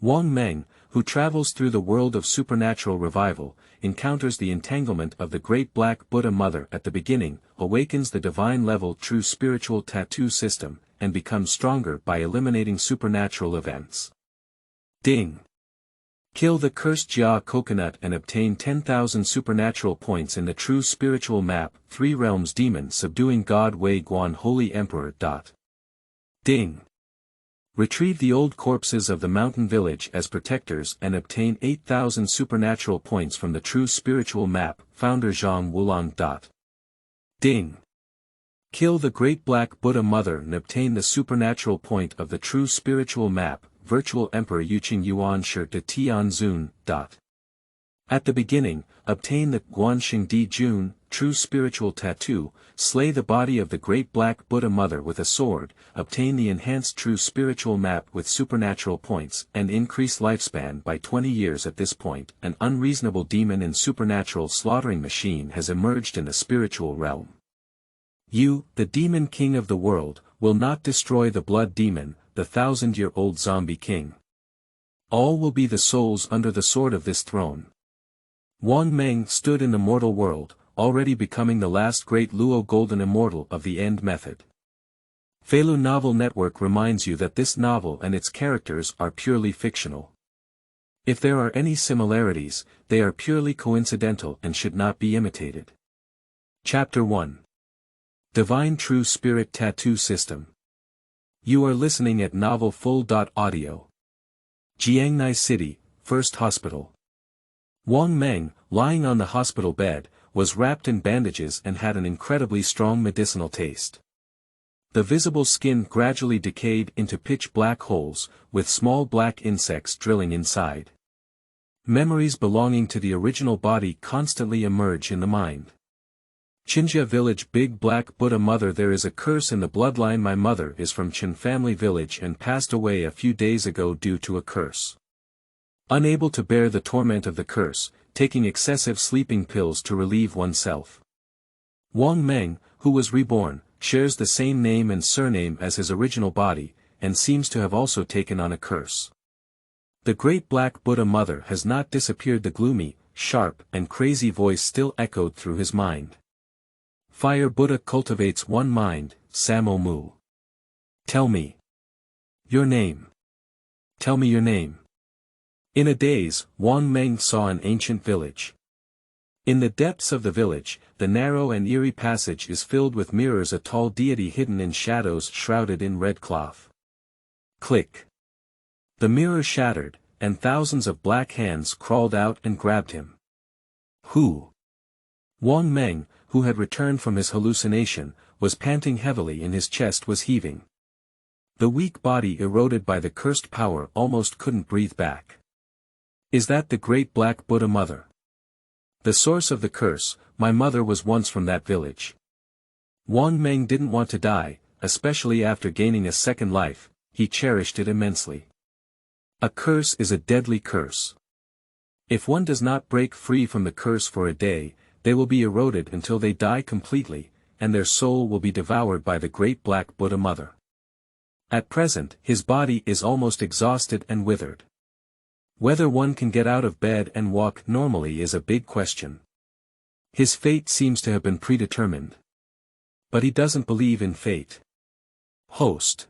Wang Meng, who travels through the world of supernatural revival, encounters the entanglement of the Great Black Buddha Mother at the beginning, awakens the divine-level true spiritual tattoo system, and becomes stronger by eliminating supernatural events. Ding! Kill the cursed Jia coconut and obtain 10,000 supernatural points in the true spiritual map, 3 realms demon subduing God Wei Guan Holy Emperor. Ding! Retrieve the old corpses of the mountain village as protectors and obtain 8,000 supernatural points from the true spiritual map, Founder Zhang Wulang. Ding! Kill the Great Black Buddha Mother and obtain the supernatural point of the true spiritual map, Virtual Emperor Yuqing Yuan Shi de Tian Zun. At the beginning, obtain the Guan Sheng Di Jun, true spiritual tattoo, slay the body of the Great Black Buddha Mother with a sword, obtain the enhanced true spiritual map with supernatural points, and increase lifespan by 20 years. At this point, an unreasonable demon and supernatural slaughtering machine has emerged in the spiritual realm. You, the demon king of the world, will not destroy the blood demon, the 1,000-year-old zombie king. All will be the souls under the sword of this throne. Wang Meng stood in the mortal world, already becoming the last Great Luo Golden Immortal of the End method. Feilu Novel Network reminds you that this novel and its characters are purely fictional. If there are any similarities, they are purely coincidental and should not be imitated. Chapter 1. Divine True Spirit Tattoo System. You are listening at novelfull.audio. Jiangnai City, First Hospital. Wang Meng, lying on the hospital bed, was wrapped in bandages and had an incredibly strong medicinal taste. The visible skin gradually decayed into pitch black holes, with small black insects drilling inside. Memories belonging to the original body constantly emerge in the mind. Qinjia Village Big Black Buddha Mother. There is a curse in the bloodline. My mother is from Qin family village and passed away a few days ago due to a curse. Unable to bear the torment of the curse, taking excessive sleeping pills to relieve oneself. Wang Meng, who was reborn, shares the same name and surname as his original body, and seems to have also taken on a curse. The Great Black Buddha Mother has not disappeared. The gloomy, sharp, and crazy voice still echoed through his mind. Fire Buddha cultivates one mind, Samo Mu. Tell me your name. Tell me your name. In a daze, Wang Meng saw an ancient village. In the depths of the village, the narrow and eerie passage is filled with mirrors, a tall deity hidden in shadows shrouded in red cloth. Click. The mirror shattered, and thousands of black hands crawled out and grabbed him. Who? Wang Meng, who had returned from his hallucination, was panting heavily and his chest was heaving. The weak body eroded by the cursed power almost couldn't breathe back. Is that the Great Black Buddha Mother? The source of the curse. My mother was once from that village. Wang Meng didn't want to die, especially after gaining a second life. He cherished it immensely. A curse is a deadly curse. If one does not break free from the curse for a day, they will be eroded until they die completely, and their soul will be devoured by the Great Black Buddha Mother. At present, his body is almost exhausted and withered. Whether one can get out of bed and walk normally is a big question. His fate seems to have been predetermined. But he doesn't believe in fate. Host.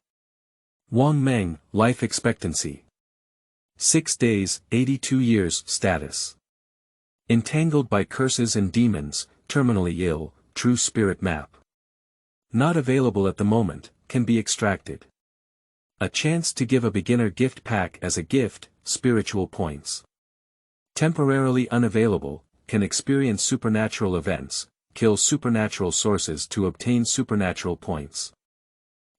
Wang Meng, life expectancy. 6 days, 82 years, status. Entangled by curses and demons, terminally ill, true spirit map. Not available at the moment, can be extracted. A chance to give a beginner gift pack as a gift, spiritual points. Temporarily unavailable, can experience supernatural events, kill supernatural sources to obtain supernatural points.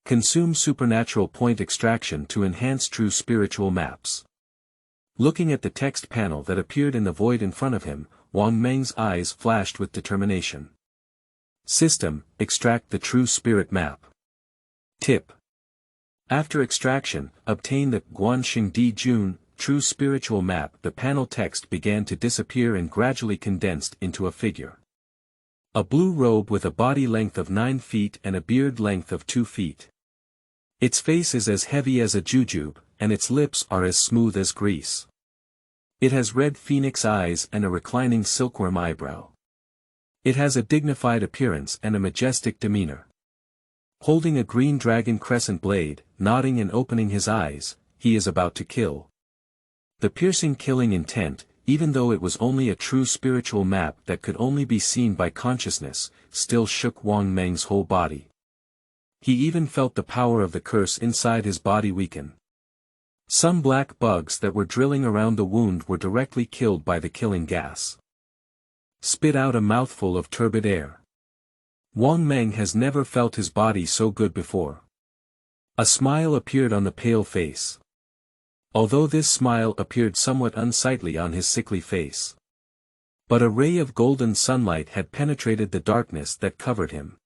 Consume supernatural point extraction to enhance true spiritual maps. Looking at the text panel that appeared in the void in front of him, Wang Meng's eyes flashed with determination. System, extract the true spirit map. Tip. After extraction, obtain the Guan Sheng Di Jun, true spiritual map. The panel text began to disappear and gradually condensed into a figure. A blue robe with a body length of 9 feet and a beard length of 2 feet. Its face is as heavy as a jujube, and its lips are as smooth as grease. It has red phoenix eyes and a reclining silkworm eyebrow. It has a dignified appearance and a majestic demeanor. Holding a green dragon crescent blade, nodding and opening his eyes, he is about to kill. The piercing killing intent, even though it was only a true spiritual map that could only be seen by consciousness, still shook Wang Meng's whole body. He even felt the power of the curse inside his body weaken. Some black bugs that were drilling around the wound were directly killed by the killing gas. Spit out a mouthful of turbid air. Wang Meng has never felt his body so good before. A smile appeared on the pale face. Although this smile appeared somewhat unsightly on his sickly face. But a ray of golden sunlight had penetrated the darkness that covered him.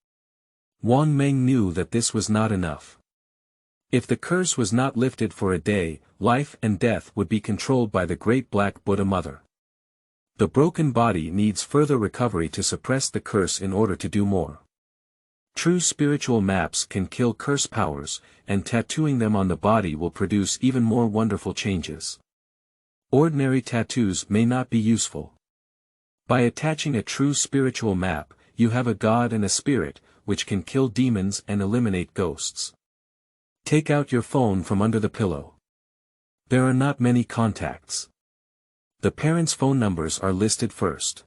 Wang Meng knew that this was not enough. If the curse was not lifted for a day, life and death would be controlled by the great black Buddha Mother. The broken body needs further recovery to suppress the curse in order to do more. True spiritual maps can kill curse powers, and tattooing them on the body will produce even more wonderful changes. Ordinary tattoos may not be useful. By attaching a true spiritual map, you have a god and a spirit, which can kill demons and eliminate ghosts. Take out your phone from under the pillow. There are not many contacts. The parents' phone numbers are listed first.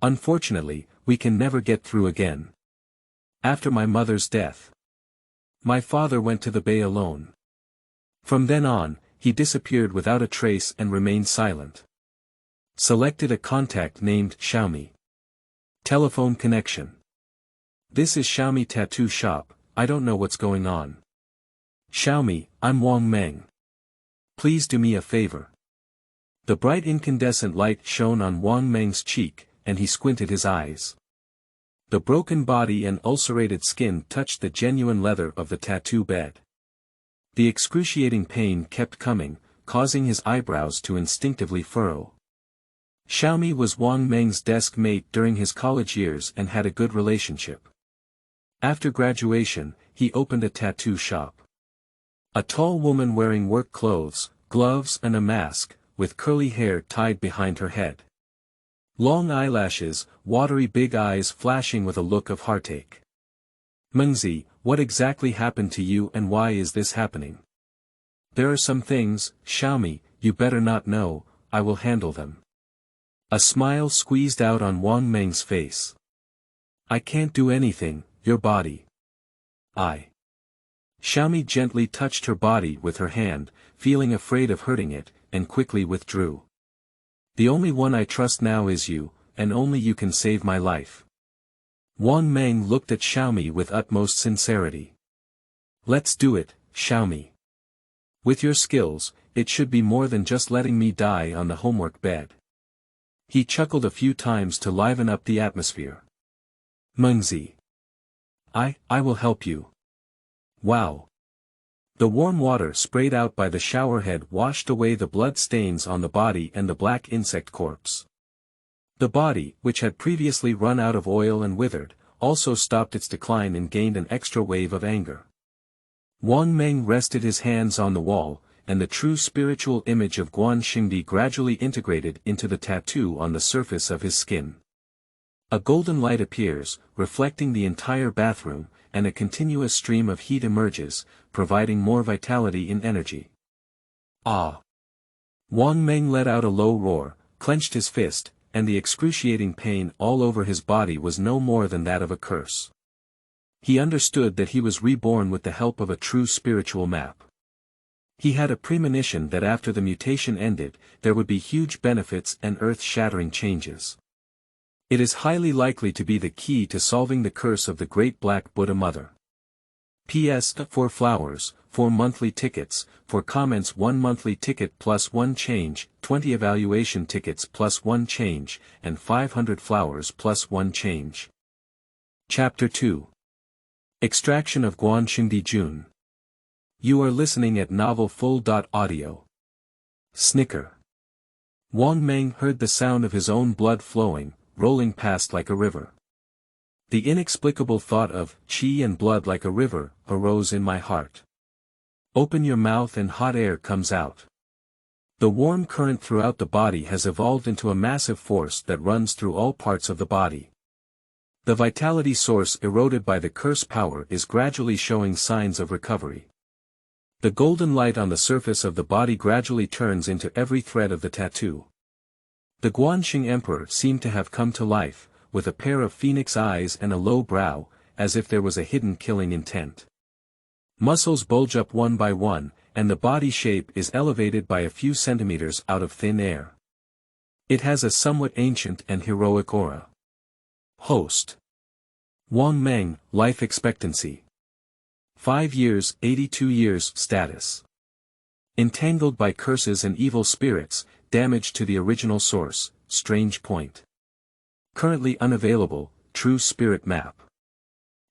Unfortunately, we can never get through again. After my mother's death, my father went to the bay alone. From then on, he disappeared without a trace and remained silent. Selected a contact named Xiaomi. Telephone connection. This is Xiaomi Tattoo Shop, I don't know what's going on. Xiaomi, I'm Wang Meng. Please do me a favor. The bright incandescent light shone on Wang Meng's cheek, and he squinted his eyes. The broken body and ulcerated skin touched the genuine leather of the tattoo bed. The excruciating pain kept coming, causing his eyebrows to instinctively furrow. Xiaomi was Wang Meng's desk mate during his college years and had a good relationship. After graduation, he opened a tattoo shop. A tall woman wearing work clothes, gloves and a mask, with curly hair tied behind her head. Long eyelashes, watery big eyes flashing with a look of heartache. Mengzi, what exactly happened to you and why is this happening? There are some things, Xiaomi, you better not know, I will handle them. A smile squeezed out on Wang Meng's face. I can't do anything, your body. Xiaomi gently touched her body with her hand, feeling afraid of hurting it, and quickly withdrew. The only one I trust now is you, and only you can save my life. Wang Meng looked at Xiaomi with utmost sincerity. Let's do it, Xiaomi. With your skills, it should be more than just letting me die on the homework bed. He chuckled a few times to liven up the atmosphere. Mengzi. I will help you. Wow. The warm water sprayed out by the showerhead washed away the blood stains on the body and the black insect corpse. The body, which had previously run out of oil and withered, also stopped its decline and gained an extra wave of anger. Wang Meng rested his hands on the wall, and the true spiritual image of Guan Sheng Di gradually integrated into the tattoo on the surface of his skin. A golden light appears, reflecting the entire bathroom, and a continuous stream of heat emerges, providing more vitality and energy. Ah! Wang Meng let out a low roar, clenched his fist, and the excruciating pain all over his body was no more than that of a curse. He understood that he was reborn with the help of a true spiritual map. He had a premonition that after the mutation ended, there would be huge benefits and earth-shattering changes. It is highly likely to be the key to solving the curse of the Great Black Buddha Mother. P.S. 4 flowers, 4 monthly tickets, 4 comments 1 monthly ticket plus 1 change, 20 evaluation tickets plus 1 change, and 500 flowers plus 1 change. Chapter 2. Extraction of Guan Sheng Di Jun. You are listening at novelfull.audio. Snicker. Wang Meng heard the sound of his own blood flowing, rolling past like a river. The inexplicable thought of qi and blood like a river arose in my heart. Open your mouth and hot air comes out. The warm current throughout the body has evolved into a massive force that runs through all parts of the body. The vitality source eroded by the curse power is gradually showing signs of recovery. The golden light on the surface of the body gradually turns into every thread of the tattoo. The Guan Sheng Emperor seemed to have come to life, with a pair of phoenix eyes and a low brow, as if there was a hidden killing intent. Muscles bulge up one by one, and the body shape is elevated by a few centimeters out of thin air. It has a somewhat ancient and heroic aura. Host. Wang Meng, life expectancy. 5 years, 82 years, status. Entangled by curses and evil spirits, damage to the original source, strange point. Currently unavailable, true spirit map.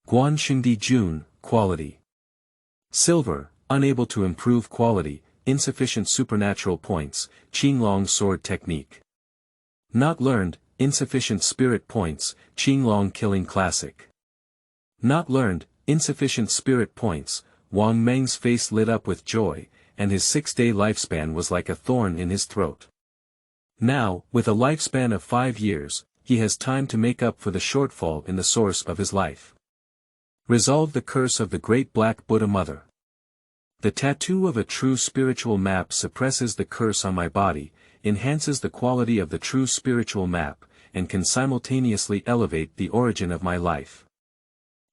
Guan Sheng Di Jun, quality. Silver, unable to improve quality, insufficient supernatural points, Qinglong sword technique. Not learned, insufficient spirit points, Qinglong killing classic. Not learned, insufficient spirit points, Wang Meng's face lit up with joy, and his 6-day lifespan was like a thorn in his throat. Now, with a lifespan of 5 years, he has time to make up for the shortfall in the source of his life. Resolve the curse of the Great Black Buddha Mother. The tattoo of a true spiritual map suppresses the curse on my body, enhances the quality of the true spiritual map, and can simultaneously elevate the origin of my life.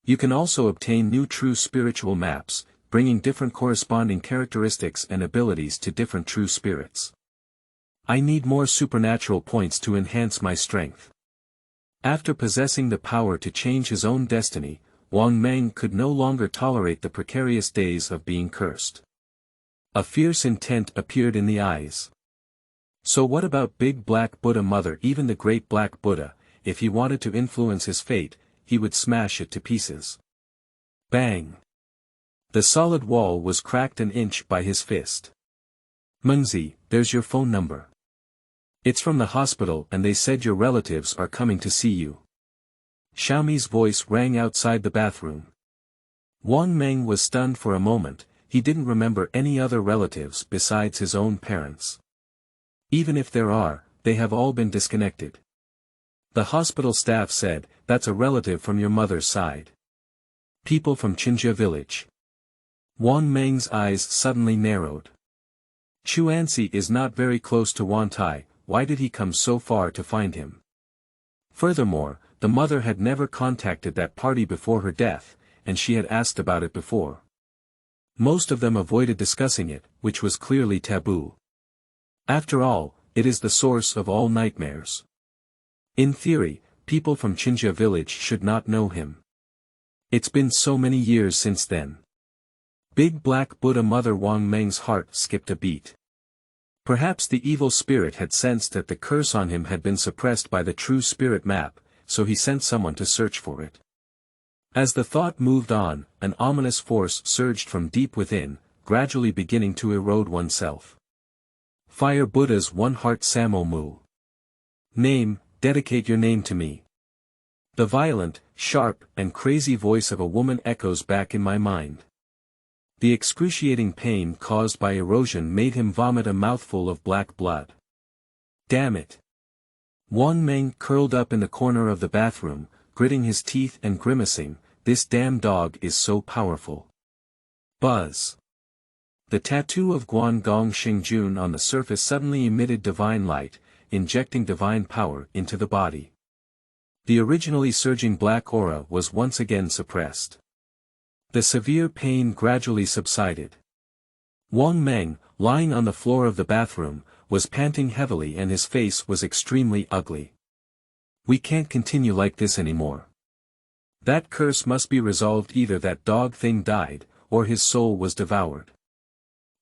You can also obtain new true spiritual maps, bringing different corresponding characteristics and abilities to different true spirits. I need more supernatural points to enhance my strength. After possessing the power to change his own destiny, Wang Meng could no longer tolerate the precarious days of being cursed. A fierce intent appeared in the eyes. So what about Big Black Buddha Mother? Even the Great Black Buddha, if he wanted to influence his fate, he would smash it to pieces. Bang! The solid wall was cracked an inch by his fist. Mengzi, there's your phone number. It's from the hospital and they said your relatives are coming to see you. Xiaomi's voice rang outside the bathroom. Wang Meng was stunned for a moment, he didn't remember any other relatives besides his own parents. Even if there are, they have all been disconnected. The hospital staff said, that's a relative from your mother's side. People from Qinjia village. Wang Meng's eyes suddenly narrowed. Chuanxi is not very close to Wantai, why did he come so far to find him? Furthermore, the mother had never contacted that party before her death, and she had asked about it before. Most of them avoided discussing it, which was clearly taboo. After all, it is the source of all nightmares. In theory, people from Qinjia village should not know him. It's been so many years since then. Big Black Buddha Mother Wang Meng's heart skipped a beat. Perhaps the evil spirit had sensed that the curse on him had been suppressed by the true spirit map, so he sent someone to search for it. As the thought moved on, an ominous force surged from deep within, gradually beginning to erode oneself. Fire Buddha's One Heart Samo Mu. Name, dedicate your name to me. The violent, sharp, and crazy voice of a woman echoes back in my mind. The excruciating pain caused by erosion made him vomit a mouthful of black blood. Damn it! Wang Meng curled up in the corner of the bathroom, gritting his teeth and grimacing, this damn dog is so powerful. Buzz! The tattoo of Guan Sheng Di Jun on the surface suddenly emitted divine light, injecting divine power into the body. The originally surging black aura was once again suppressed. The severe pain gradually subsided. Wang Meng, lying on the floor of the bathroom, was panting heavily and his face was extremely ugly. We can't continue like this anymore. That curse must be resolved, either that dog thing died, or his soul was devoured.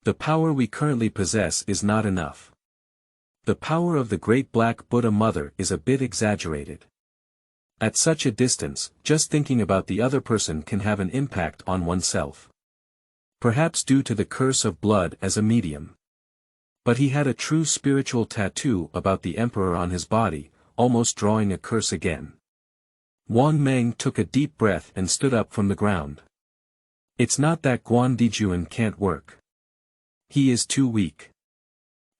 The power we currently possess is not enough. The power of the Great Black Buddha Mother is a bit exaggerated. At such a distance, just thinking about the other person can have an impact on oneself. Perhaps due to the curse of blood as a medium. But he had a true spiritual tattoo about the emperor on his body, almost drawing a curse again. Wang Meng took a deep breath and stood up from the ground. It's not that Guan Di Jun can't work. He is too weak.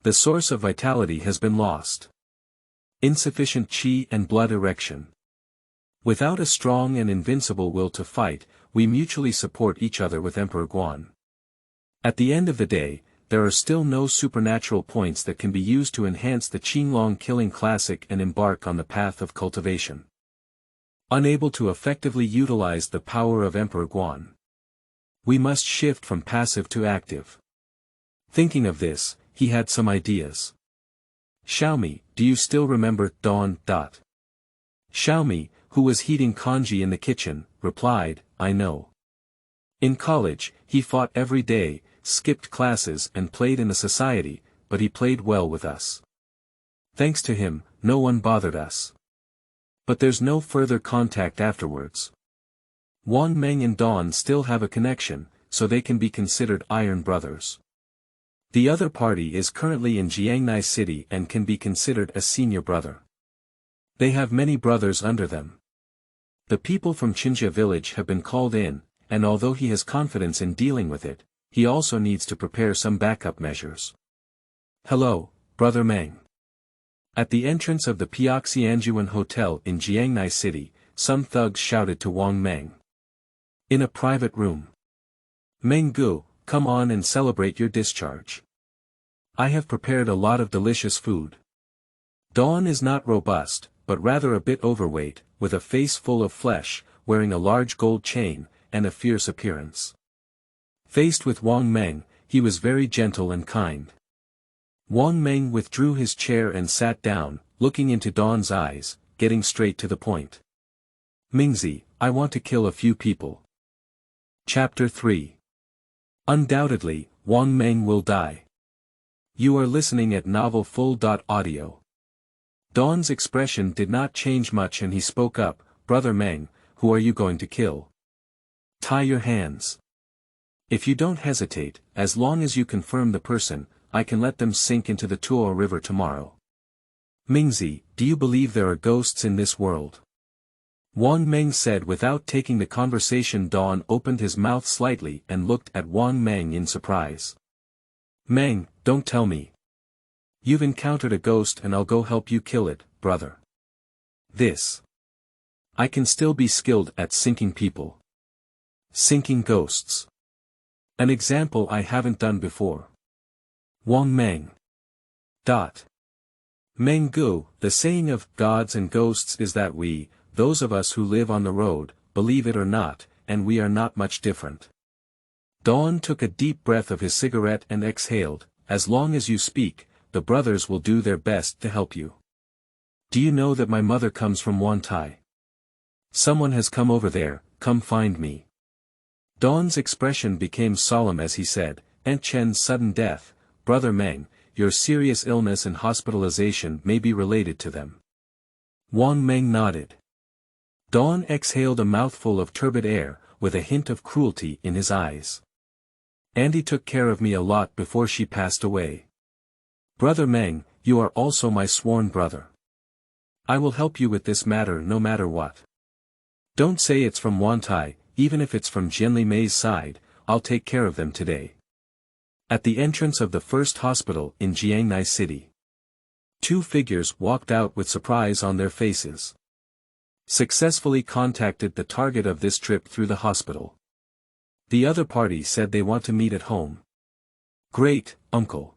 The source of vitality has been lost. Insufficient qi and blood erection. Without a strong and invincible will to fight, we mutually support each other with Emperor Guan. At the end of the day, there are still no supernatural points that can be used to enhance the Qinglong killing classic and embark on the path of cultivation. Unable to effectively utilize the power of Emperor Guan. We must shift from passive to active. Thinking of this, he had some ideas. Xiaomi, do you still remember Dawn? Xiaomi, who was heating congee in the kitchen, replied, I know. In college, he fought every day, skipped classes and played in the society, but he played well with us. Thanks to him, no one bothered us. But there's no further contact afterwards. Wang Meng and Dawn still have a connection, so they can be considered iron brothers. The other party is currently in Jiangni City and can be considered a senior brother. They have many brothers under them. The people from Qinjia village have been called in, and although he has confidence in dealing with it, he also needs to prepare some backup measures. Hello, Brother Meng. At the entrance of the Piaxianjuan Hotel in Jiangni City, some thugs shouted to Wang Meng. In a private room. Meng Gu, come on and celebrate your discharge. I have prepared a lot of delicious food. Dawn is not robust, but rather a bit overweight, with a face full of flesh, wearing a large gold chain, and a fierce appearance. Faced with Wang Meng, he was very gentle and kind. Wang Meng withdrew his chair and sat down, looking into Dawn's eyes, getting straight to the point. Mingzi, I want to kill a few people. Chapter 3. Undoubtedly, Wang Meng will die. You are listening at novelfull.audio. Dawn's expression did not change much and he spoke up, Brother Meng, who are you going to kill? Tie your hands. If you don't hesitate, as long as you confirm the person, I can let them sink into the Tuo River tomorrow. Mingzi, do you believe there are ghosts in this world? Wang Meng said without taking the conversation. Dawn opened his mouth slightly and looked at Wang Meng in surprise. Meng, don't tell me. You've encountered a ghost and I'll go help you kill it, brother. This. I can still be skilled at sinking people. Sinking ghosts. An example I haven't done before. Wang Meng. Meng Gu, the saying of gods and ghosts is that we, those of us who live on the road, believe it or not, and we are not much different. Dawn took a deep breath of his cigarette and exhaled, as long as you speak, the brothers will do their best to help you. Do you know that my mother comes from Wantai? Someone has come over there, come find me. Dawn's expression became solemn as he said, Aunt Chen's sudden death, Brother Meng, your serious illness and hospitalization may be related to them. Wang Meng nodded. Dawn exhaled a mouthful of turbid air, with a hint of cruelty in his eyes. Andy took care of me a lot before she passed away. Brother Meng, you are also my sworn brother. I will help you with this matter no matter what. Don't say it's from Wantai, even if it's from Jianli Mei's side, I'll take care of them today. At the entrance of the first hospital in Jiangni City. Two figures walked out with surprise on their faces. Successfully contacted the target of this trip through the hospital. The other party said they want to meet at home. Great, uncle.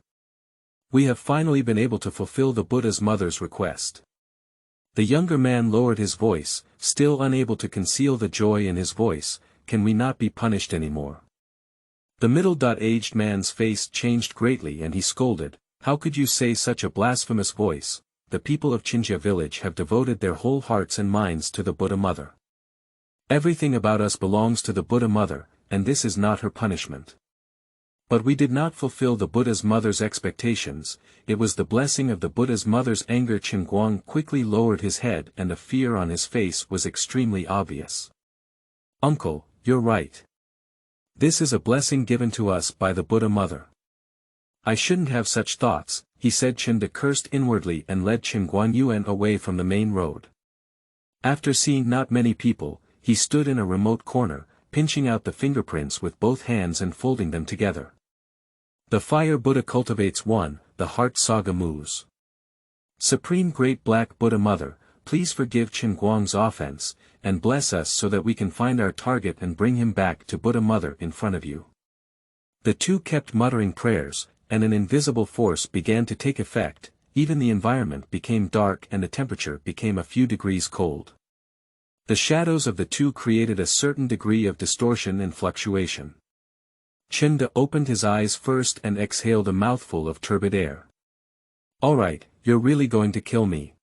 We have finally been able to fulfill the Buddha's mother's request. The younger man lowered his voice, still unable to conceal the joy in his voice, can we not be punished anymore? The middle-aged man's face changed greatly and he scolded, how could you say such a blasphemous voice? The people of Qinjia village have devoted their whole hearts and minds to the Buddha mother. Everything about us belongs to the Buddha mother, and this is not her punishment. But we did not fulfill the Buddha's mother's expectations, it was the blessing of the Buddha's mother's anger. Qinglong quickly lowered his head and the fear on his face was extremely obvious. Uncle, you're right. This is a blessing given to us by the Buddha mother. I shouldn't have such thoughts, he said. Shengdi cursed inwardly and led Qinglong Yuan away from the main road. After seeing not many people, he stood in a remote corner, pinching out the fingerprints with both hands and folding them together. The Fire Buddha cultivates one, the Heart Saga moves. Supreme Great Black Buddha Mother, please forgive Qinglong's offense, and bless us so that we can find our target and bring him back to Buddha Mother in front of you. The two kept muttering prayers, and an invisible force began to take effect, even the environment became dark and the temperature became a few degrees cold. The shadows of the two created a certain degree of distortion and fluctuation. Shengdi opened his eyes first and exhaled a mouthful of turbid air. Alright, you're really going to kill me.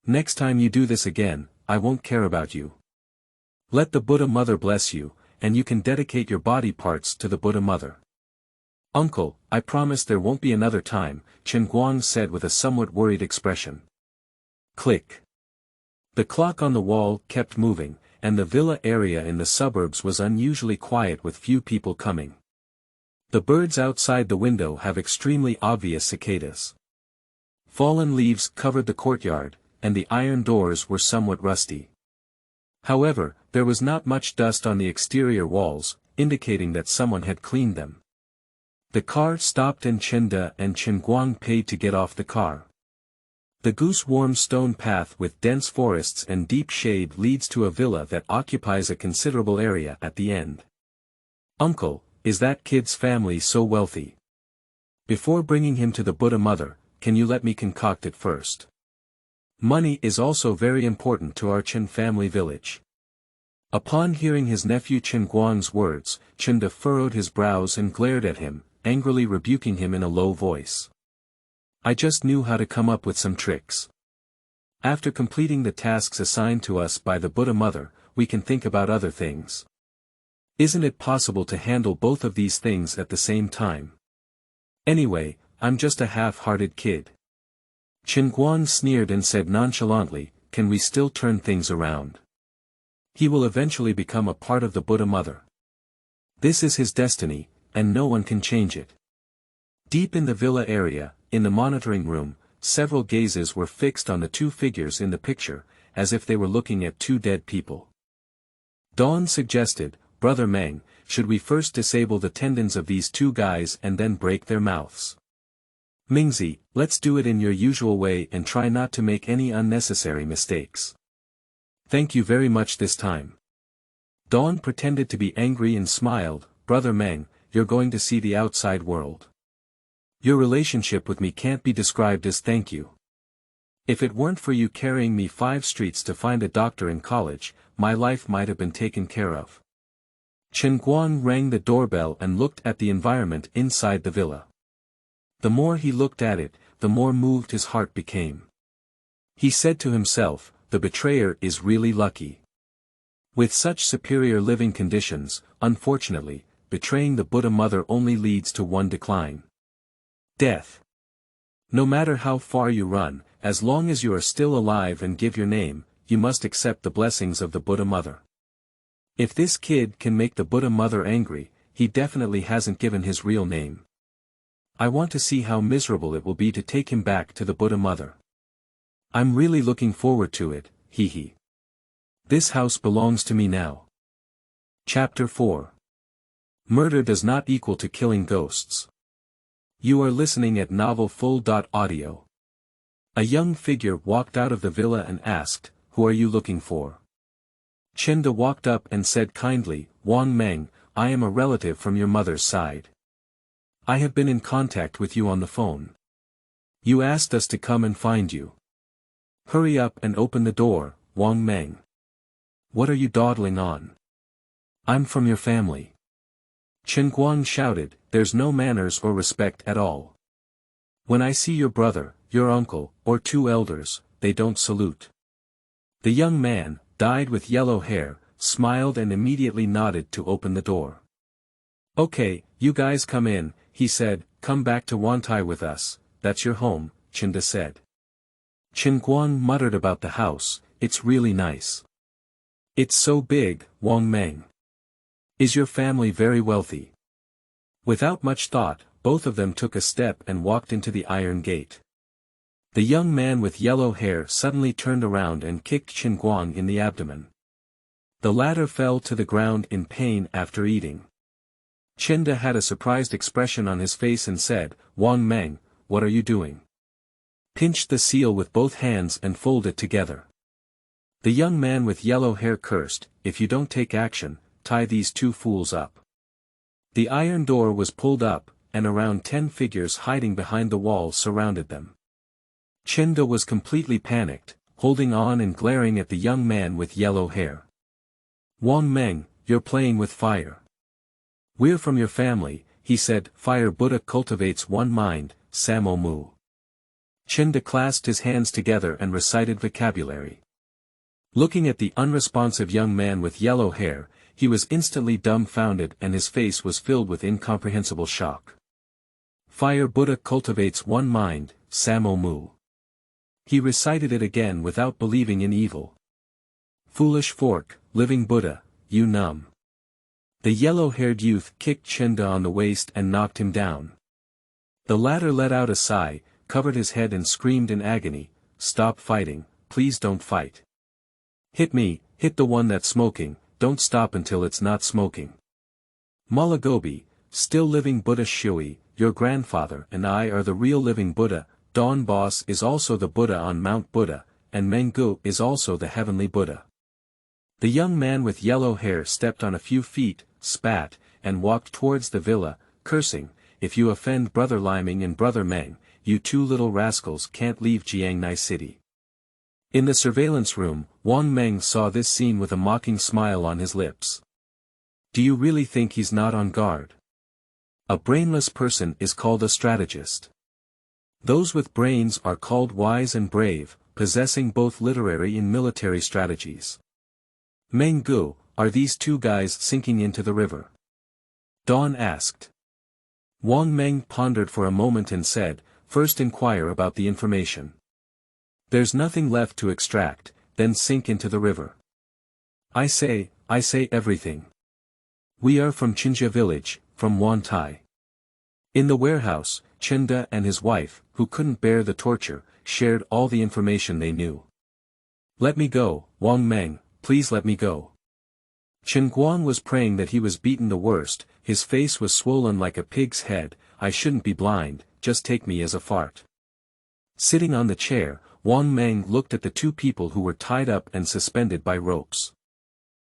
Next time you do this again, I won't care about you. Let the Buddha Mother bless you, and you can dedicate your body parts to the Buddha Mother. Uncle, I promise there won't be another time, Qinglong said with a somewhat worried expression. Click. The clock on the wall kept moving, and the villa area in the suburbs was unusually quiet with few people coming. The birds outside the window have extremely obvious cicadas. Fallen leaves covered the courtyard, and the iron doors were somewhat rusty. However, there was not much dust on the exterior walls, indicating that someone had cleaned them. The car stopped and Shengdi and Qinglong paid to get off the car. The goose-warm stone path with dense forests and deep shade leads to a villa that occupies a considerable area at the end. Uncle, is that kid's family so wealthy? Before bringing him to the Buddha Mother, can you let me concoct it first? Money is also very important to our Qin family village. Upon hearing his nephew Qinglong's words, Shengdi furrowed his brows and glared at him, angrily rebuking him in a low voice. I just knew how to come up with some tricks. After completing the tasks assigned to us by the Buddha Mother, we can think about other things. Isn't it possible to handle both of these things at the same time? Anyway, I'm just a half-hearted kid. Qinglong sneered and said nonchalantly, can we still turn things around? He will eventually become a part of the Buddha Mother. This is his destiny, and no one can change it. Deep in the villa area, in the monitoring room, several gazes were fixed on the two figures in the picture, as if they were looking at two dead people. Dawn suggested, Brother Meng, should we first disable the tendons of these two guys and then break their mouths? Mingzi, let's do it in your usual way and try not to make any unnecessary mistakes. Thank you very much this time. Dawn pretended to be angry and smiled, Brother Meng, you're going to see the outside world. Your relationship with me can't be described as thank you. If it weren't for you carrying me 5 streets to find a doctor in college, my life might have been taken care of. Qinglong rang the doorbell and looked at the environment inside the villa. The more he looked at it, the more moved his heart became. He said to himself, the betrayer is really lucky. With such superior living conditions, unfortunately, betraying the Buddha Mother only leads to one decline. Death. No matter how far you run, as long as you are still alive and give your name, you must accept the blessings of the Buddha Mother. If this kid can make the Buddha Mother angry, he definitely hasn't given his real name. I want to see how miserable it will be to take him back to the Buddha Mother. I'm really looking forward to it, hee hee. This house belongs to me now. Chapter 4. Murder does not equal to killing ghosts. You are listening at novelfull.audio. A young figure walked out of the villa and asked, who are you looking for? Shengdi walked up and said kindly, Wang Meng, I am a relative from your mother's side. I have been in contact with you on the phone. You asked us to come and find you. Hurry up and open the door, Wang Meng. What are you dawdling on? I'm from your family. Qinglong shouted, there's no manners or respect at all. When I see your brother, your uncle, or 2 elders, they don't salute. The young man, dyed with yellow hair, smiled and immediately nodded to open the door. Okay, you guys come in, he said, come back to Wantai with us, that's your home, Shengdi said. Qinglong muttered about the house, it's really nice. It's so big, Wang Meng. Is your family very wealthy? Without much thought, both of them took a step and walked into the iron gate. The young man with yellow hair suddenly turned around and kicked Qinglong in the abdomen. The latter fell to the ground in pain after eating. Qinda had a surprised expression on his face and said, Wang Meng, what are you doing? Pinch the seal with both hands and fold it together. The young man with yellow hair cursed, if you don't take action, tie these two fools up. The iron door was pulled up, and around 10 figures hiding behind the wall surrounded them. Qinda was completely panicked, holding on and glaring at the young man with yellow hair. Wang Meng, you're playing with fire. We're from your family, he said. Fire Buddha cultivates one mind, Samo Mu. Qinda clasped his hands together and recited vocabulary. Looking at the unresponsive young man with yellow hair, he was instantly dumbfounded and his face was filled with incomprehensible shock. Fire Buddha cultivates one mind, Samo Mu. He recited it again without believing in evil. Foolish fork, living Buddha, you numb. The yellow-haired youth kicked Qinda on the waist and knocked him down. The latter let out a sigh, covered his head and screamed in agony, stop fighting, please don't fight. Hit me, hit the one that's smoking, don't stop until it's not smoking. Malagobi, still living Buddha Shui, your grandfather and I are the real living Buddha. Dawn Boss is also the Buddha on Mount Buddha, and Mengu is also the heavenly Buddha. The young man with yellow hair stepped on a few feet, spat, and walked towards the villa, cursing, if you offend Brother Liming and Brother Meng, you two little rascals can't leave Jiangni City. In the surveillance room, Wang Meng saw this scene with a mocking smile on his lips. Do you really think he's not on guard? A brainless person is called a strategist. Those with brains are called wise and brave, possessing both literary and military strategies. Mengu, are these two guys sinking into the river? Dawn asked. Wang Meng pondered for a moment and said, first inquire about the information. There's nothing left to extract, then sink into the river. I say everything. We are from Qinjia village, from Wantai. In the warehouse, Qinda and his wife, who couldn't bear the torture, shared all the information they knew. Let me go, Wang Meng, please let me go. Qinglong was praying that he was beaten the worst, his face was swollen like a pig's head. I shouldn't be blind, just take me as a fart. Sitting on the chair, Wang Meng looked at the two people who were tied up and suspended by ropes.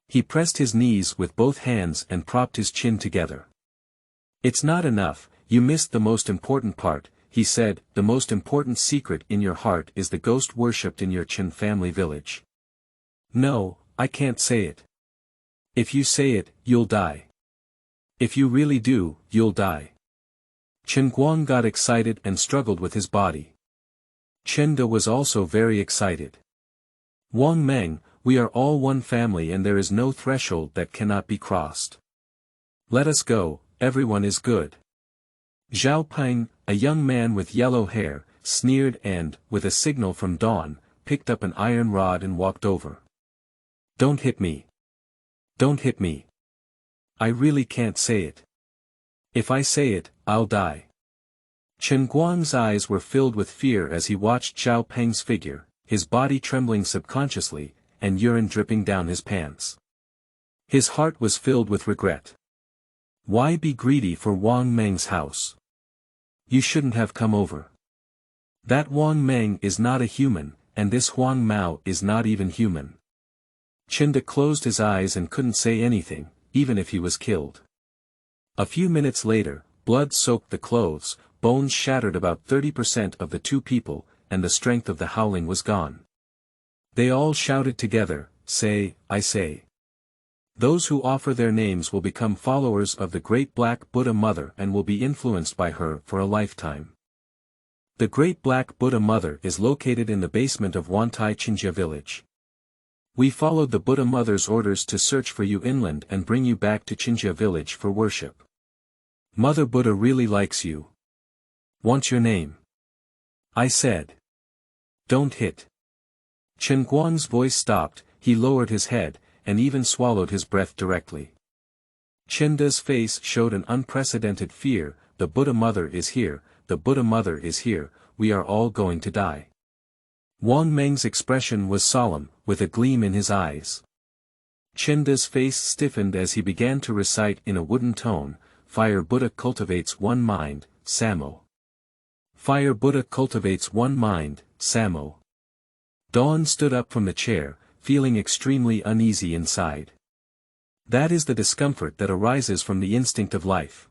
He pressed his knees with both hands and propped his chin together. It's not enough, you missed the most important part, he said. The most important secret in your heart is the ghost worshipped in your Qin family village. No, I can't say it. If you say it, you'll die. If you really do, you'll die. Qinglong got excited and struggled with his body. Qinda was also very excited. Wang Meng, we are all one family and there is no threshold that cannot be crossed. Let us go, everyone is good. Zhao Peng, a young man with yellow hair, sneered and, with a signal from Dawn, picked up an iron rod and walked over. Don't hit me. Don't hit me. I really can't say it. If I say it, I'll die. Qinglong's eyes were filled with fear as he watched Zhao Peng's figure, his body trembling subconsciously, and urine dripping down his pants. His heart was filled with regret. Why be greedy for Wang Meng's house? You shouldn't have come over. That Wang Meng is not a human, and this Huang Mao is not even human. Qinda closed his eyes and couldn't say anything, even if he was killed. A few minutes later, blood soaked the clothes, bones shattered about 30% of the two people, and the strength of the howling was gone. They all shouted together, say, I say. Those who offer their names will become followers of the Great Black Buddha Mother and will be influenced by her for a lifetime. The Great Black Buddha Mother is located in the basement of Wantai Qinjia village. We followed the Buddha Mother's orders to search for you inland and bring you back to Qinjia village for worship. Mother Buddha really likes you. Want your name? I said. Don't hit. Qinglong's voice stopped, he lowered his head, and even swallowed his breath directly. Qinda's face showed an unprecedented fear. The Buddha Mother is here, the Buddha Mother is here, we are all going to die. Wang Meng's expression was solemn, with a gleam in his eyes. Qinda's face stiffened as he began to recite in a wooden tone, Fire Buddha cultivates one mind, Samo. Fire Buddha cultivates one mind, Samo. Dawn stood up from the chair, feeling extremely uneasy inside. That is the discomfort that arises from the instinct of life.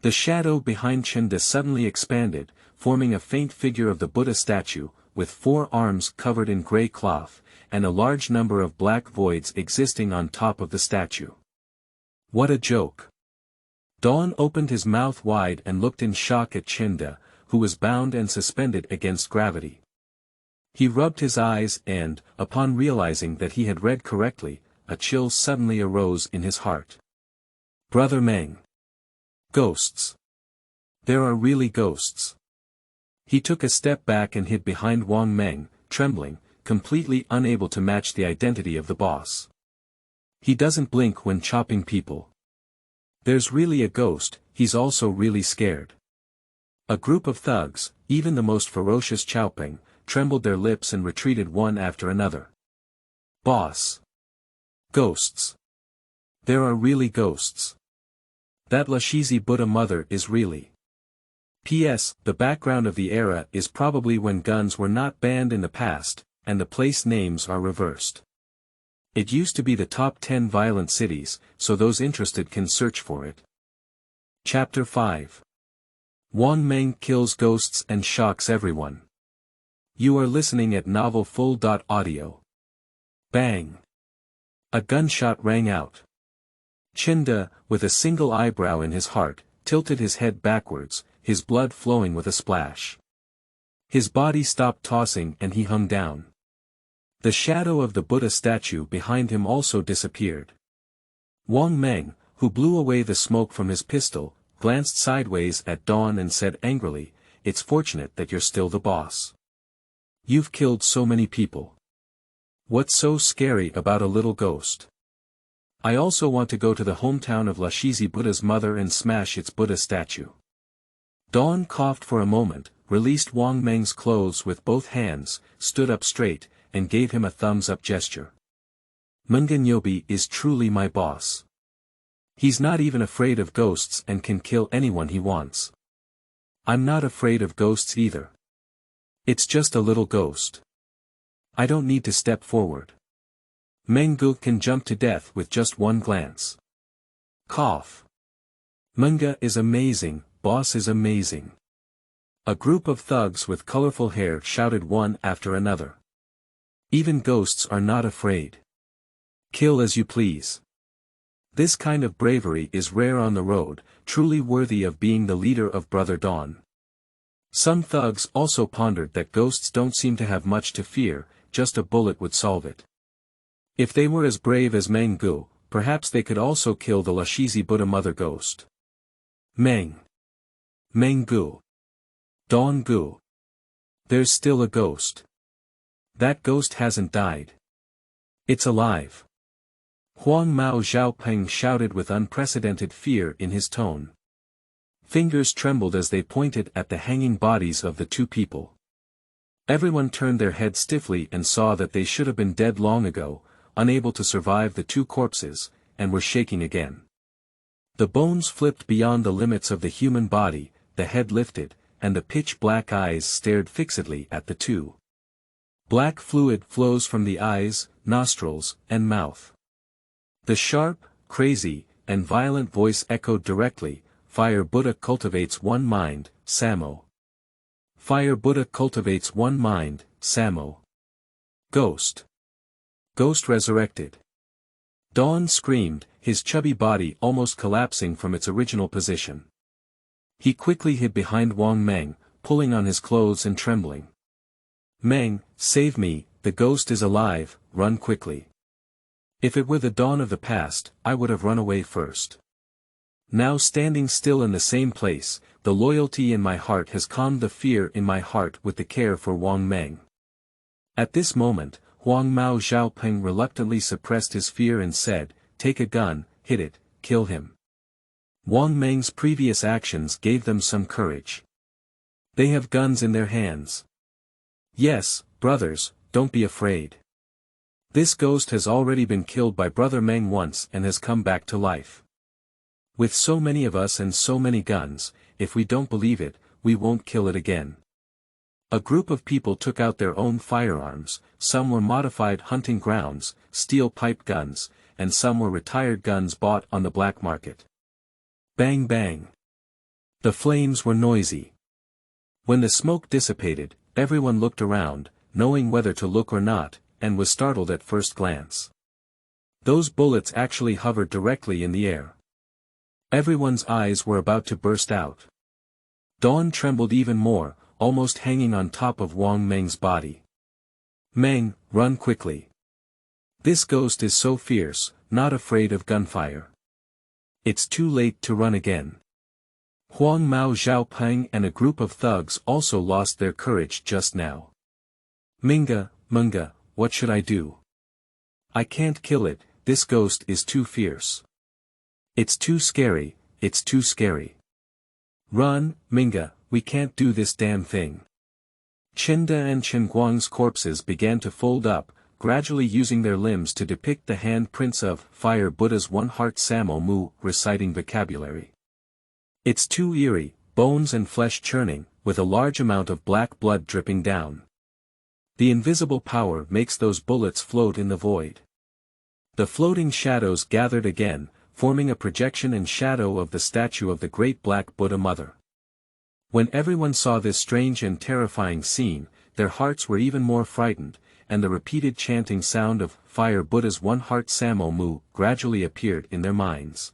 The shadow behind Shengdi suddenly expanded, forming a faint figure of the Buddha statue, with 4 arms covered in grey cloth, and a large number of black voids existing on top of the statue. What a joke! Dawn opened his mouth wide and looked in shock at Shengdi, who was bound and suspended against gravity. He rubbed his eyes and, upon realizing that he had read correctly, a chill suddenly arose in his heart. Brother Meng. Ghosts. There are really ghosts. He took a step back and hid behind Wang Meng, trembling, completely unable to match the identity of the boss. He doesn't blink when chopping people. There's really a ghost, he's also really scared. A group of thugs, even the most ferocious Chaopeng, trembled their lips and retreated one after another. Boss. Ghosts. There are really ghosts. That Lashizi Buddha mother is really. P.S. The background of the era is probably when guns were not banned in the past, and the place names are reversed. It used to be the top 10 violent cities, so those interested can search for it. Chapter 5. Wang Meng kills ghosts and shocks everyone. You are listening at novelfull.audio. Bang! A gunshot rang out. Shengdi, with a single eyebrow in his heart, tilted his head backwards, his blood flowing with a splash. His body stopped tossing and he hung down. The shadow of the Buddha statue behind him also disappeared. Wang Meng, who blew away the smoke from his pistol, glanced sideways at Dawn and said angrily, "It's fortunate that you're still the boss. You've killed so many people. What's so scary about a little ghost? I also want to go to the hometown of Lashizi Buddha's mother and smash its Buddha statue." Dawn coughed for a moment, released Wang Meng's clothes with both hands, stood up straight, and gave him a thumbs-up gesture. Munganyobi is truly my boss. He's not even afraid of ghosts and can kill anyone he wants. I'm not afraid of ghosts either. It's just a little ghost. I don't need to step forward. Menggu can jump to death with just one glance. Cough. Munga is amazing, boss is amazing. A group of thugs with colorful hair shouted one after another. Even ghosts are not afraid. Kill as you please. This kind of bravery is rare on the road, truly worthy of being the leader of Brother Dawn. Some thugs also pondered that ghosts don't seem to have much to fear, just a bullet would solve it. If they were as brave as Menggu, perhaps they could also kill the Lashizi Buddha mother ghost. Meng. Menggu. Dawn Gu. There's still a ghost. That ghost hasn't died. It's alive. Huang Mao Xiaopeng shouted with unprecedented fear in his tone. Fingers trembled as they pointed at the hanging bodies of the 2 people. Everyone turned their heads stiffly and saw that they should have been dead long ago, unable to survive the 2 corpses, and were shaking again. The bones flipped beyond the limits of the human body, the head lifted, and the pitch-black eyes stared fixedly at the 2. Black fluid flows from the eyes, nostrils, and mouth. The sharp, crazy, and violent voice echoed directly, "Fire Buddha cultivates one mind, Samo. Fire Buddha cultivates one mind, Samo. Ghost. Ghost resurrected." Dawn screamed, his chubby body almost collapsing from its original position. He quickly hid behind Wang Meng, pulling on his clothes and trembling. "Meng, save me, the ghost is alive, run quickly. If it were the dawn of the past, I would have run away first. Now standing still in the same place, the loyalty in my heart has calmed the fear in my heart with the care for Wang Meng." At this moment, Huang Mao Xiaopeng reluctantly suppressed his fear and said, "Take a gun, hit it, kill him." Wang Meng's previous actions gave them some courage. They have guns in their hands. Yes, brothers, don't be afraid. This ghost has already been killed by Brother Meng once and has come back to life. With so many of us and so many guns, if we don't believe it, we won't kill it again. A group of people took out their own firearms, some were modified hunting grounds, steel pipe guns, and some were retired guns bought on the black market. Bang bang. The flames were noisy. When the smoke dissipated, everyone looked around, knowing whether to look or not, and was startled at first glance. Those bullets actually hovered directly in the air. Everyone's eyes were about to burst out. Dawn trembled even more, almost hanging on top of Wang Meng's body. Meng, run quickly. This ghost is so fierce, not afraid of gunfire. It's too late to run again. Huang Mao Xiaopeng and a group of thugs also lost their courage just now. Minga, what should I do? I can't kill it, this ghost is too fierce. It's too scary, it's too scary. Run, Minga, we can't do this damn thing. Qinda and Qinglong's corpses began to fold up, gradually using their limbs to depict the handprints of Fire Buddha's one-heart Samo Mu, reciting vocabulary. It's too eerie, bones and flesh churning, with a large amount of black blood dripping down. The invisible power makes those bullets float in the void. The floating shadows gathered again, forming a projection and shadow of the statue of the Great Black Buddha Mother. When everyone saw this strange and terrifying scene, their hearts were even more frightened, and the repeated chanting sound of Fire Buddha's one-heart Samo Mu gradually appeared in their minds.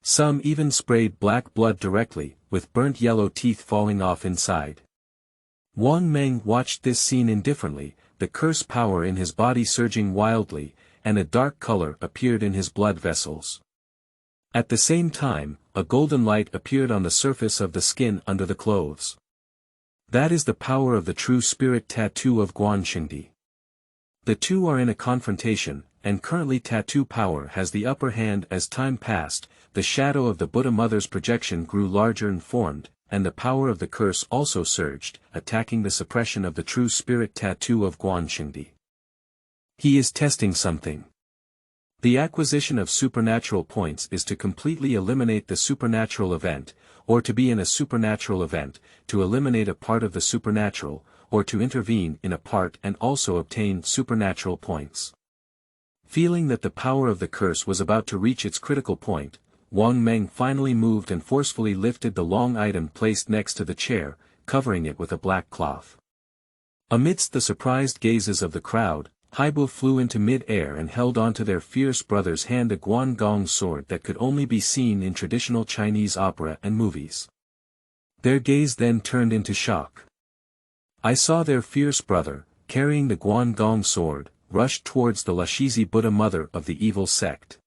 Some even sprayed black blood directly, with burnt yellow teeth falling off inside. Wang Meng watched this scene indifferently, the curse power in his body surging wildly, and a dark color appeared in his blood vessels. At the same time, a golden light appeared on the surface of the skin under the clothes. That is the power of the true spirit tattoo of Guan Sheng Di. The two are in a confrontation, and currently tattoo power has the upper hand. As time passed, the shadow of the Buddha Mother's projection grew larger and formed, and the power of the curse also surged, attacking the suppression of the true spirit tattoo of Guan Sheng Di. He is testing something. The acquisition of supernatural points is to completely eliminate the supernatural event, or to be in a supernatural event, to eliminate a part of the supernatural, or to intervene in a part and also obtain supernatural points. Feeling that the power of the curse was about to reach its critical point, Wang Meng finally moved and forcefully lifted the long item placed next to the chair, covering it with a black cloth. Amidst the surprised gazes of the crowd, Haibu flew into mid-air and held onto their fierce brother's hand a Guangong sword that could only be seen in traditional Chinese opera and movies. Their gaze then turned into shock. I saw their fierce brother, carrying the Guangong sword, rush towards the Lashizi Buddha Mother of the evil sect.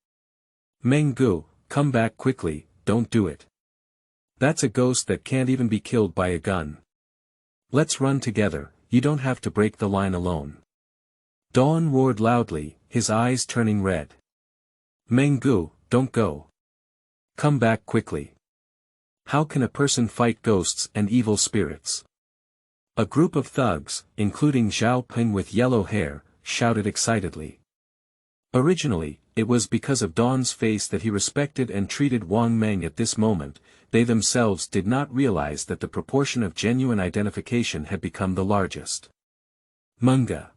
Meng Gu, come back quickly, don't do it. That's a ghost that can't even be killed by a gun. Let's run together, you don't have to break the line alone. Dawn roared loudly, his eyes turning red. Meng Gu, don't go. Come back quickly. How can a person fight ghosts and evil spirits? A group of thugs, including Zhao Ping with yellow hair, shouted excitedly. Originally, it was because of Dawn's face that he respected and treated Wang Meng at this moment. They themselves did not realize that the proportion of genuine identification had become the largest. Manga.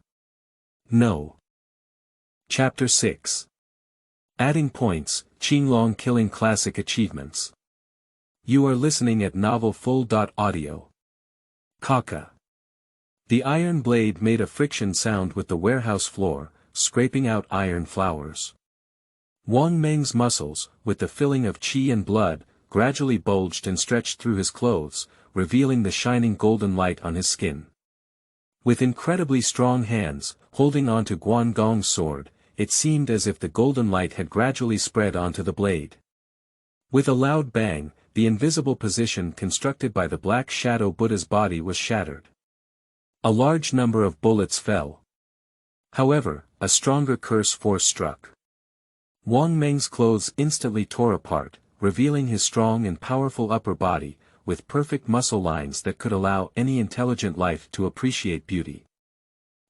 No. Chapter 6. Adding points, Qinglong killing classic achievements. You are listening at novelfull.audio. Kaka. The iron blade made a friction sound with the warehouse floor, scraping out iron flowers. Wang Meng's muscles, with the filling of qi and blood, gradually bulged and stretched through his clothes, revealing the shining golden light on his skin. With incredibly strong hands, holding onto Guangong's sword, it seemed as if the golden light had gradually spread onto the blade. With a loud bang, the invisible position constructed by the black shadow Buddha's body was shattered. A large number of bullets fell. However, a stronger curse force struck. Wang Meng's clothes instantly tore apart, revealing his strong and powerful upper body, with perfect muscle lines that could allow any intelligent life to appreciate beauty.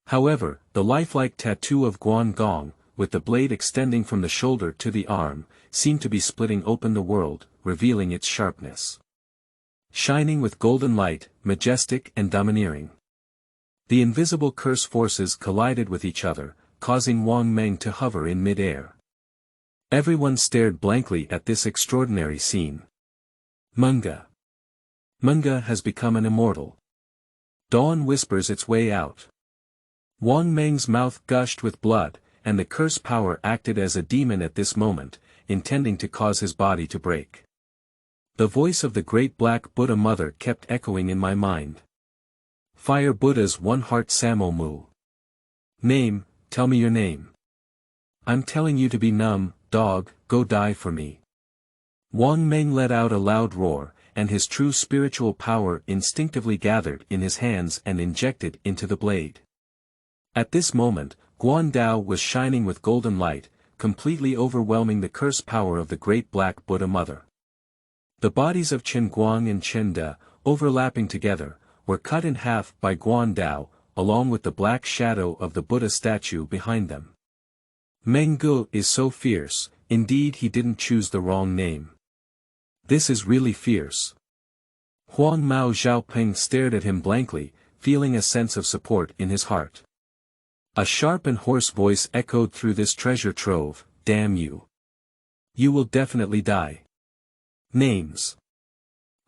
However, the lifelike tattoo of Guangong, with the blade extending from the shoulder to the arm, seemed to be splitting open the world, revealing its sharpness. Shining with golden light, majestic and domineering. The invisible curse forces collided with each other, causing Wang Meng to hover in mid-air. Everyone stared blankly at this extraordinary scene. Munga. Munga has become an immortal. Dawn whispers its way out. Wang Meng's mouth gushed with blood, and the curse power acted as a demon at this moment, intending to cause his body to break. The voice of the great black Buddha mother kept echoing in my mind. Fire Buddha's one heart Samo Mu. Name, tell me your name. I'm telling you to be numb, dog, go die for me. Wang Meng let out a loud roar, and his true spiritual power instinctively gathered in his hands and injected into the blade. At this moment, Guan Dao was shining with golden light, completely overwhelming the curse power of the great black Buddha mother. The bodies of Qinglong and Shengdi, overlapping together, were cut in half by Guan Dao, along with the black shadow of the Buddha statue behind them. Meng Gu is so fierce, indeed he didn't choose the wrong name. This is really fierce. Huang Mao Xiaoping stared at him blankly, feeling a sense of support in his heart. A sharp and hoarse voice echoed through this treasure trove, damn you. You will definitely die. Names.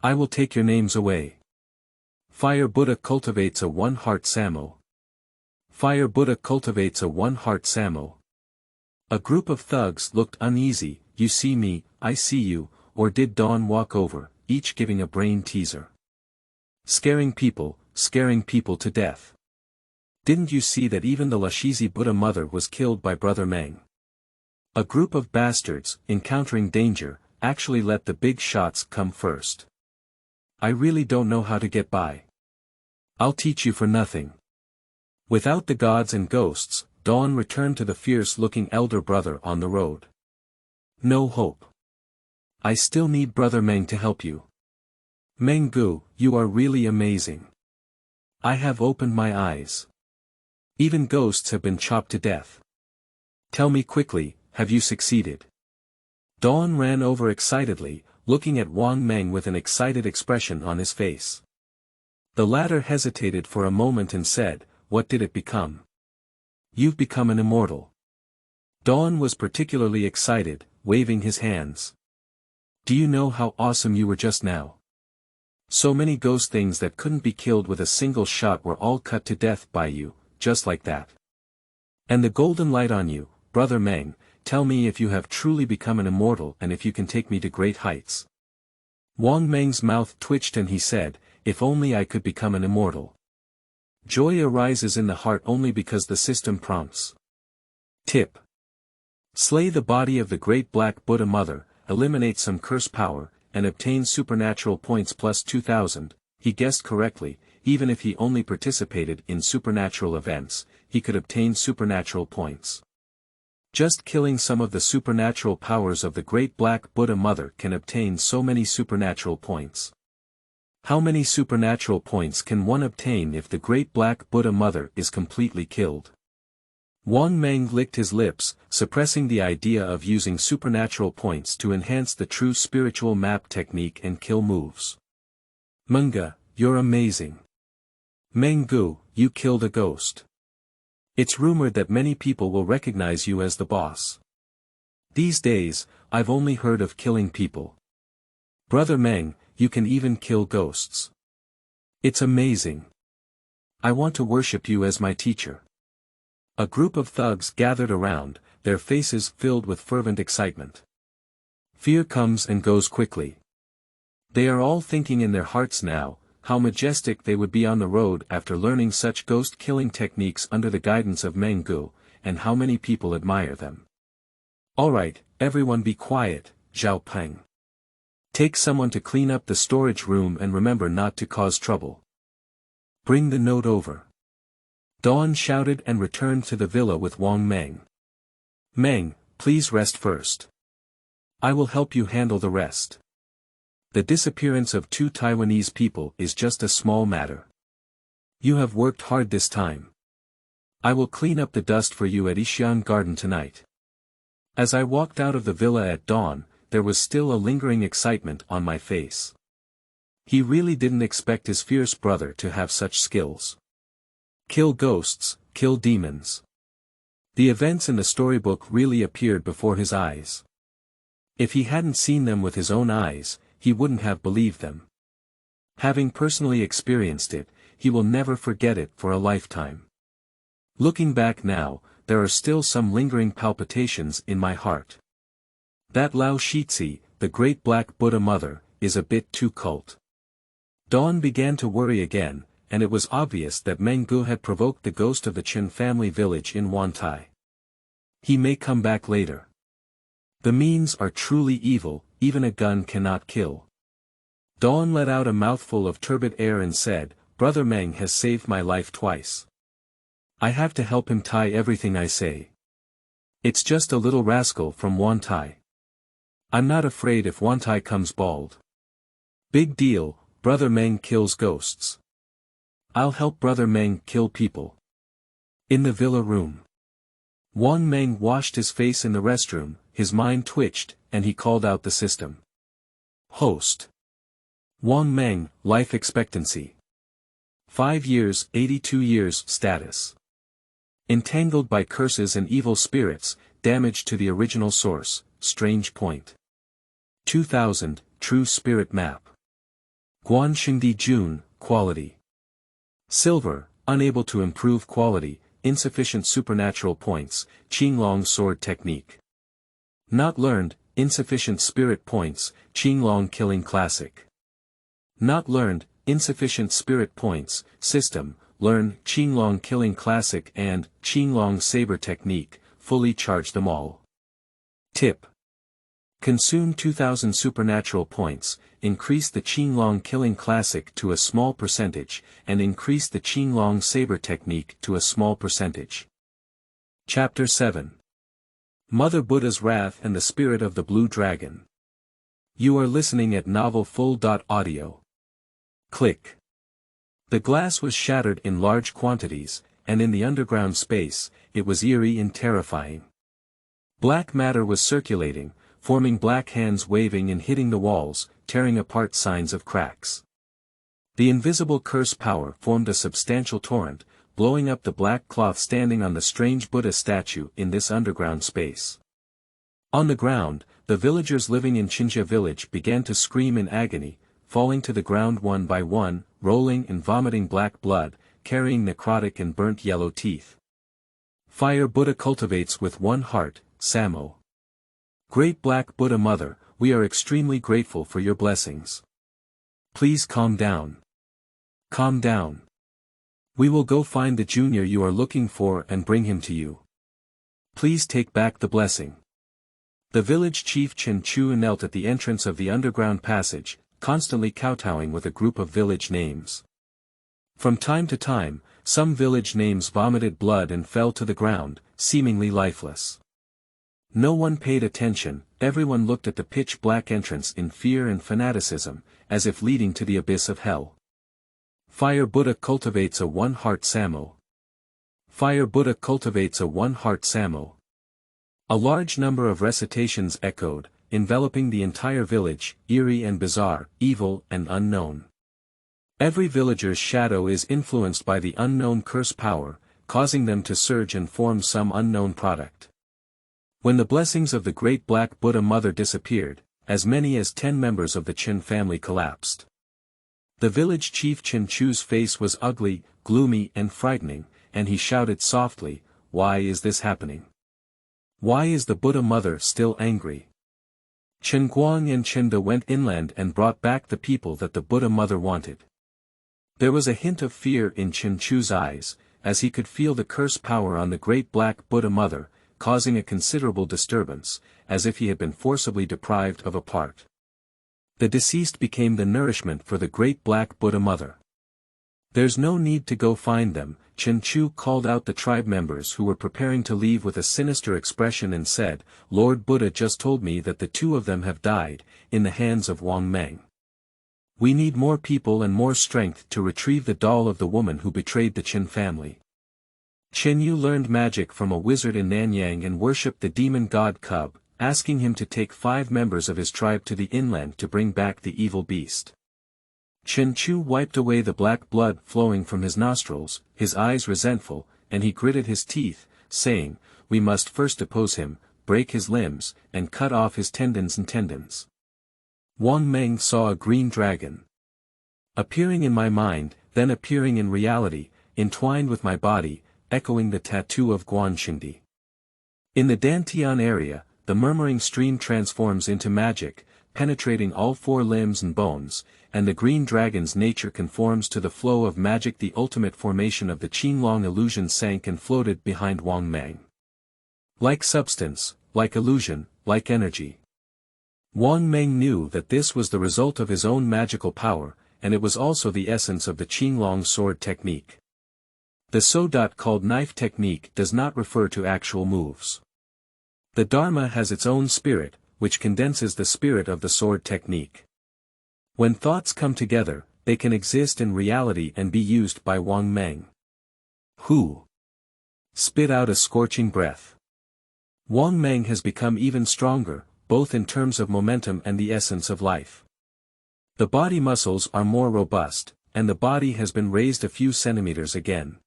I will take your names away. Fire Buddha cultivates a one-heart Samo. Fire Buddha cultivates a one-heart Samo. A group of thugs looked uneasy, you see me, I see you, or did Dawn walk over, each giving a brain teaser. Scaring people to death. Didn't you see that even the Lashizi Buddha mother was killed by Brother Meng? A group of bastards, encountering danger, actually let the big shots come first. I really don't know how to get by. I'll teach you for nothing. Without the gods and ghosts, Dawn returned to the fierce-looking elder brother on the road. No hope. I still need Brother Meng to help you. Meng Gu, you are really amazing. I have opened my eyes. Even ghosts have been chopped to death. Tell me quickly, have you succeeded? Dawn ran over excitedly, looking at Wang Meng with an excited expression on his face. The latter hesitated for a moment and said, what did it become? You've become an immortal. Dawn was particularly excited, waving his hands. Do you know how awesome you were just now? So many ghost things that couldn't be killed with a single shot were all cut to death by you, just like that. And the golden light on you, Brother Meng, tell me if you have truly become an immortal and if you can take me to great heights. Wang Meng's mouth twitched and he said, if only I could become an immortal. Joy arises in the heart only because the system prompts. Tip. Slay the body of the great black Buddha mother, eliminate some curse power, and obtain supernatural points plus 2000, he guessed correctly, even if he only participated in supernatural events, he could obtain supernatural points. Just killing some of the supernatural powers of the great black Buddha mother can obtain so many supernatural points. How many supernatural points can one obtain if the great black Buddha mother is completely killed? Wang Meng licked his lips, suppressing the idea of using supernatural points to enhance the true spiritual map technique and kill moves. Munga, you're amazing. Meng Gu, you killed a ghost. It's rumored that many people will recognize you as the boss. These days, I've only heard of killing people. Brother Meng, you can even kill ghosts. It's amazing. I want to worship you as my teacher. A group of thugs gathered around, their faces filled with fervent excitement. Fear comes and goes quickly. They are all thinking in their hearts now, how majestic they would be on the road after learning such ghost-killing techniques under the guidance of Meng Gu, and how many people admire them. Alright, everyone be quiet, Zhao Peng. Take someone to clean up the storage room and remember not to cause trouble. Bring the note over. Dawn shouted and returned to the villa with Wang Meng. Meng, please rest first. I will help you handle the rest. The disappearance of 2 Taiwanese people is just a small matter. You have worked hard this time. I will clean up the dust for you at Yixian Garden tonight. As I walked out of the villa at dawn, there was still a lingering excitement on my face. He really didn't expect his fierce brother to have such skills. Kill ghosts, kill demons. The events in the storybook really appeared before his eyes. If he hadn't seen them with his own eyes, he wouldn't have believed them. Having personally experienced it, he will never forget it for a lifetime. Looking back now, there are still some lingering palpitations in my heart. That Lao Shitzi, the great black Buddha mother, is a bit too cult. Dawn began to worry again, and it was obvious that Meng Gu had provoked the ghost of the Qin family village in Wantai. He may come back later. The means are truly evil, even a gun cannot kill. Dawn let out a mouthful of turbid air and said, Brother Meng has saved my life twice. I have to help him tie everything I say. It's just a little rascal from Wantai. I'm not afraid if Wantai comes bald. Big deal, Brother Meng kills ghosts. I'll help Brother Meng kill people. In the villa room. Wang Meng washed his face in the restroom, his mind twitched, and he called out the system. Host. Wang Meng, life expectancy. 5 years, 82 years, status. Entangled by curses and evil spirits, damage to the original source, strange point. 2000, true spirit map. Guan Sheng Di Jun, quality. Silver, unable to improve quality, insufficient supernatural points, Qinglong sword technique. Not learned, insufficient spirit points, Qinglong killing classic. Not learned, insufficient spirit points, system, learn Qinglong killing classic and Qinglong saber technique, fully charge them all. Tip. Consume 2000 supernatural points, increase the Qinglong killing classic to a small percentage, and increase the Qinglong saber technique to a small percentage. Chapter 7. Mother Buddha's Wrath and the Spirit of the Blue Dragon. You are listening at novelfull.audio. Click. The glass was shattered in large quantities, and in the underground space, it was eerie and terrifying. Black matter was circulating, forming black hands waving and hitting the walls, tearing apart signs of cracks. The invisible curse power formed a substantial torrent, blowing up the black cloth standing on the strange Buddha statue in this underground space. On the ground, the villagers living in Qinjia village began to scream in agony, falling to the ground one by one, rolling and vomiting black blood, carrying necrotic and burnt yellow teeth. Fire Buddha cultivates with one heart, Samo. Great Black Buddha Mother, we are extremely grateful for your blessings. Please calm down. Calm down. We will go find the junior you are looking for and bring him to you. Please take back the blessing. The village chief Chen Chu knelt at the entrance of the underground passage, constantly kowtowing with a group of village names. From time to time, some village names vomited blood and fell to the ground, seemingly lifeless. No one paid attention, everyone looked at the pitch-black entrance in fear and fanaticism, as if leading to the abyss of hell. Fire Buddha cultivates a one-heart Samo. Fire Buddha cultivates a one-heart Samo. A large number of recitations echoed, enveloping the entire village, eerie and bizarre, evil and unknown. Every villager's shadow is influenced by the unknown curse power, causing them to surge and form some unknown product. When the blessings of the Great Black Buddha Mother disappeared, as many as 10 members of the Qin family collapsed. The village chief Chen Chu's face was ugly, gloomy and frightening, and he shouted softly, "Why is this happening? Why is the Buddha Mother still angry?" Chen Guang and Chen De went inland and brought back the people that the Buddha Mother wanted. There was a hint of fear in Chen Chu's eyes, as he could feel the curse power on the Great Black Buddha Mother, causing a considerable disturbance, as if he had been forcibly deprived of a part. The deceased became the nourishment for the Great Black Buddha Mother. There's no need to go find them, Chen Chu called out the tribe members who were preparing to leave with a sinister expression and said, Lord Buddha just told me that the 2 of them have died, in the hands of Wang Meng. We need more people and more strength to retrieve the doll of the woman who betrayed the Qin family. Chen Yu learned magic from a wizard in Nanyang and worshipped the demon god Cub, asking him to take 5 members of his tribe to the inland to bring back the evil beast. Chen Chu wiped away the black blood flowing from his nostrils, his eyes resentful, and he gritted his teeth, saying, "We must first depose him, break his limbs, and cut off his tendons. Wang Meng saw a green dragon appearing in my mind, then appearing in reality, entwined with my body, echoing the tattoo of Guan Shengdi. In the Dantian area, the murmuring stream transforms into magic, penetrating all 4 limbs and bones, and the green dragon's nature conforms to the flow of magic. The ultimate formation of the Qinglong illusion sank and floated behind Wang Meng. Like substance, like illusion, like energy. Wang Meng knew that this was the result of his own magical power, and it was also the essence of the Qinglong sword technique. The so-called knife technique does not refer to actual moves. The Dharma has its own spirit, which condenses the spirit of the sword technique. When thoughts come together, they can exist in reality and be used by Wang Meng. Who spit out a scorching breath. Wang Meng has become even stronger, both in terms of momentum and the essence of life. The body muscles are more robust, and the body has been raised a few centimeters again.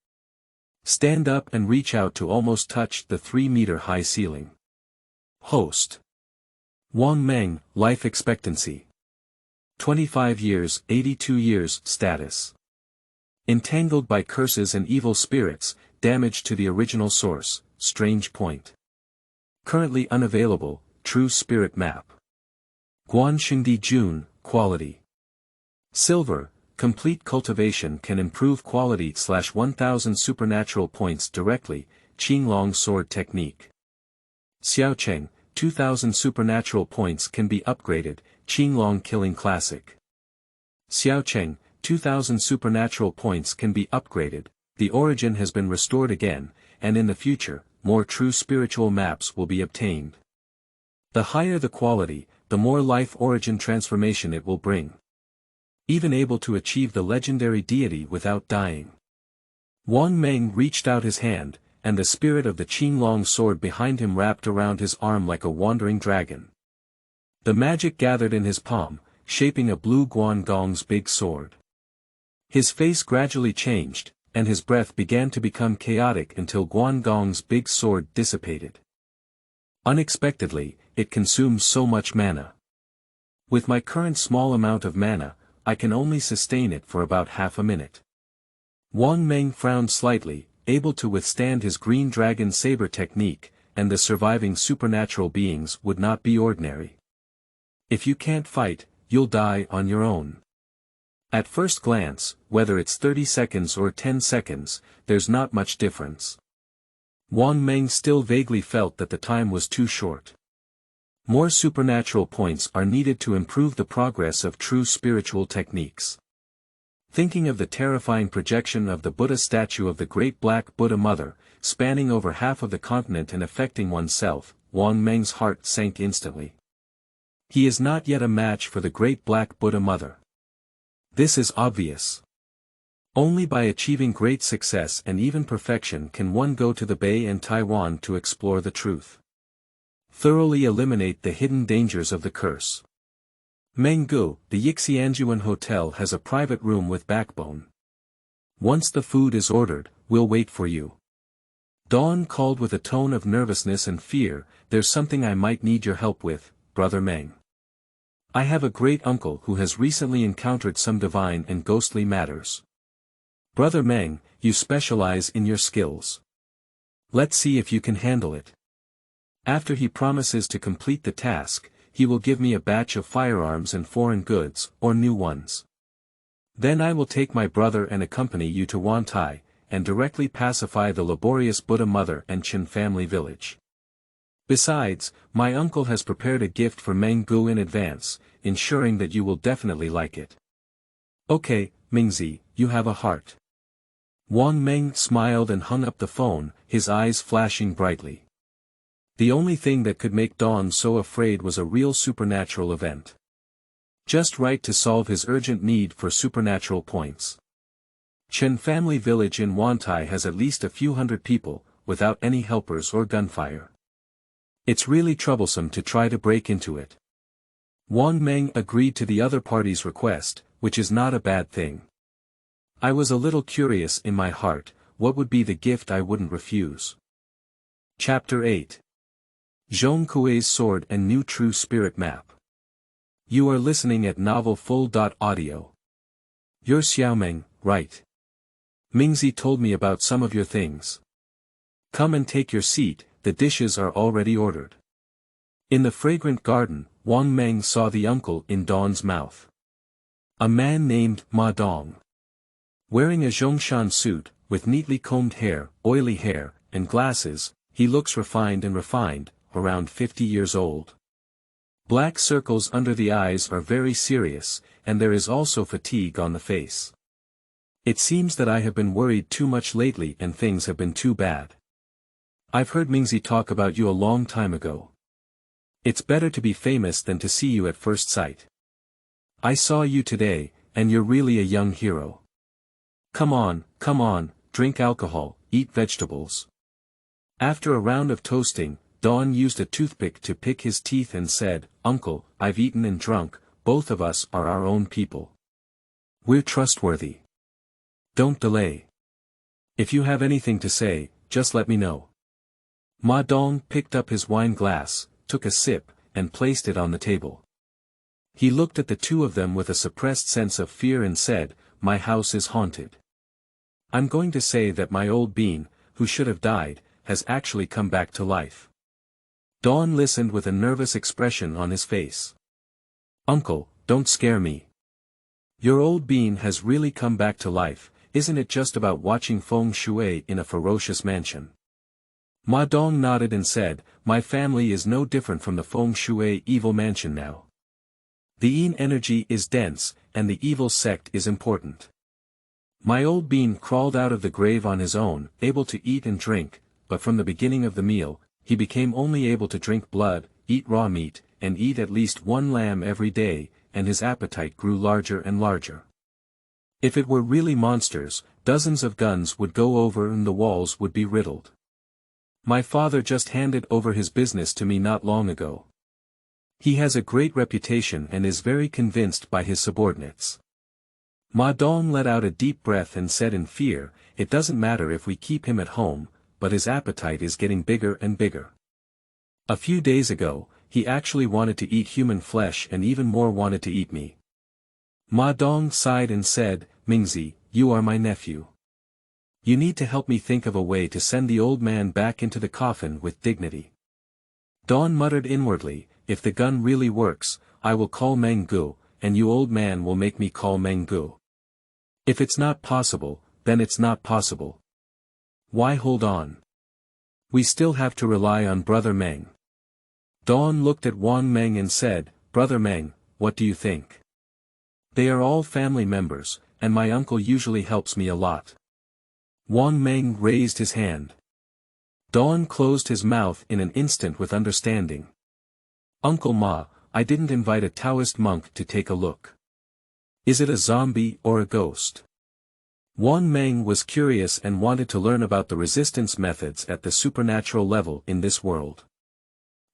Stand up and reach out to almost touch the 3-meter-high ceiling. Host. Wang Meng, life expectancy. 25 years, 82 years, status. Entangled by curses and evil spirits, damage to the original source, strange point. Currently unavailable, true spirit map. Guan Sheng Di Jun, quality. Silver, complete cultivation can improve quality /1000 supernatural points directly, Qinglong sword technique. Xiaocheng, 2000 supernatural points can be upgraded, Qinglong killing classic. Xiaocheng, 2000 supernatural points can be upgraded, the origin has been restored again, and in the future, more true spiritual maps will be obtained. The higher the quality, the more life origin transformation it will bring. Even able to achieve the legendary deity without dying. Wang Meng reached out his hand, and the spirit of the Qinglong sword behind him wrapped around his arm like a wandering dragon. The magic gathered in his palm, shaping a blue Guan Gong's big sword. His face gradually changed, and his breath began to become chaotic until Guan Gong's big sword dissipated. Unexpectedly, it consumes so much mana. With my current small amount of mana, I can only sustain it for about half a minute. Wang Meng frowned slightly, able to withstand his green dragon saber technique, and the surviving supernatural beings would not be ordinary. If you can't fight, you'll die on your own. At first glance, whether it's 30 seconds or 10 seconds, there's not much difference. Wang Meng still vaguely felt that the time was too short. More supernatural points are needed to improve the progress of true spiritual techniques. Thinking of the terrifying projection of the Buddha statue of the Great Black Buddha Mother, spanning over half of the continent and affecting oneself, Wang Meng's heart sank instantly. He is not yet a match for the Great Black Buddha Mother. This is obvious. Only by achieving great success and even perfection can one go to the Bay and Taiwan to explore the truth. Thoroughly eliminate the hidden dangers of the curse. Menggu, the Yixianjuan Hotel has a private room with backbone. Once the food is ordered, we'll wait for you. Dawn called with a tone of nervousness and fear, there's something I might need your help with, Brother Meng. I have a great uncle who has recently encountered some divine and ghostly matters. Brother Meng, you specialize in your skills. Let's see if you can handle it. After he promises to complete the task, he will give me a batch of firearms and foreign goods, or new ones. Then I will take my brother and accompany you to Wantai, and directly pacify the laborious Buddha mother and Chen family village. Besides, my uncle has prepared a gift for Menggu in advance, ensuring that you will definitely like it. Okay, Mingzi, you have a heart. Wang Meng smiled and hung up the phone, his eyes flashing brightly. The only thing that could make Dawn so afraid was a real supernatural event. Just right to solve his urgent need for supernatural points. Chen family village in Wantai has at least a few hundred people, without any helpers or gunfire. It's really troublesome to try to break into it. Wang Meng agreed to the other party's request, which is not a bad thing. I was a little curious in my heart, what would be the gift I wouldn't refuse. Chapter 8. Zhong Kuei's Sword and New True Spirit Map. You are listening at novelfull.audio. You're Xiaomeng, right? Mingzi told me about some of your things. Come and take your seat, the dishes are already ordered. In the fragrant garden, Wang Meng saw the uncle in Dawn's mouth. A man named Ma Dong. Wearing a Zhongshan suit, with neatly combed hair, oily hair, and glasses, he looks refined, around 50 years old. Black circles under the eyes are very serious, and there is also fatigue on the face. It seems that I have been worried too much lately and things have been too bad. I've heard Mingzi talk about you a long time ago. It's better to be famous than to see you at first sight. I saw you today, and you're really a young hero. Come on, drink alcohol, eat vegetables. After a round of toasting, Dawn used a toothpick to pick his teeth and said, Uncle, I've eaten and drunk, both of us are our own people. We're trustworthy. Don't delay. If you have anything to say, just let me know. Ma Dong picked up his wine glass, took a sip, and placed it on the table. He looked at the two of them with a suppressed sense of fear and said, My house is haunted. I'm going to say that my old bean, who should have died, has actually come back to life. Dawn listened with a nervous expression on his face. Uncle, don't scare me. Your old bean has really come back to life, isn't it just about watching feng shui in a ferocious mansion? Ma Dong nodded and said, My family is no different from the feng shui evil mansion now. The yin energy is dense, and the evil sect is important. My old bean crawled out of the grave on his own, able to eat and drink, but from the beginning of the meal, he became only able to drink blood, eat raw meat, and eat at least one lamb every day, and his appetite grew larger and larger. If it were really monsters, dozens of guns would go over and the walls would be riddled. My father just handed over his business to me not long ago. He has a great reputation and is very convinced by his subordinates. Ma Dong let out a deep breath and said in fear, It doesn't matter if we keep him at home, but his appetite is getting bigger and bigger. A few days ago, he actually wanted to eat human flesh and even more wanted to eat me. Ma Dong sighed and said, Mingzi, you are my nephew. You need to help me think of a way to send the old man back into the coffin with dignity. Dawn muttered inwardly, If the gun really works, I will call Meng Gu, and you old man will make me call Meng Gu. If it's not possible, then it's not possible. Why hold on? We still have to rely on Brother Meng. Dawn looked at Wang Meng and said, Brother Meng, what do you think? They are all family members, and my uncle usually helps me a lot. Wang Meng raised his hand. Dawn closed his mouth in an instant with understanding. Uncle Ma, I didn't invite a Taoist monk to take a look. Is it a zombie or a ghost? Wang Meng was curious and wanted to learn about the resistance methods at the supernatural level in this world.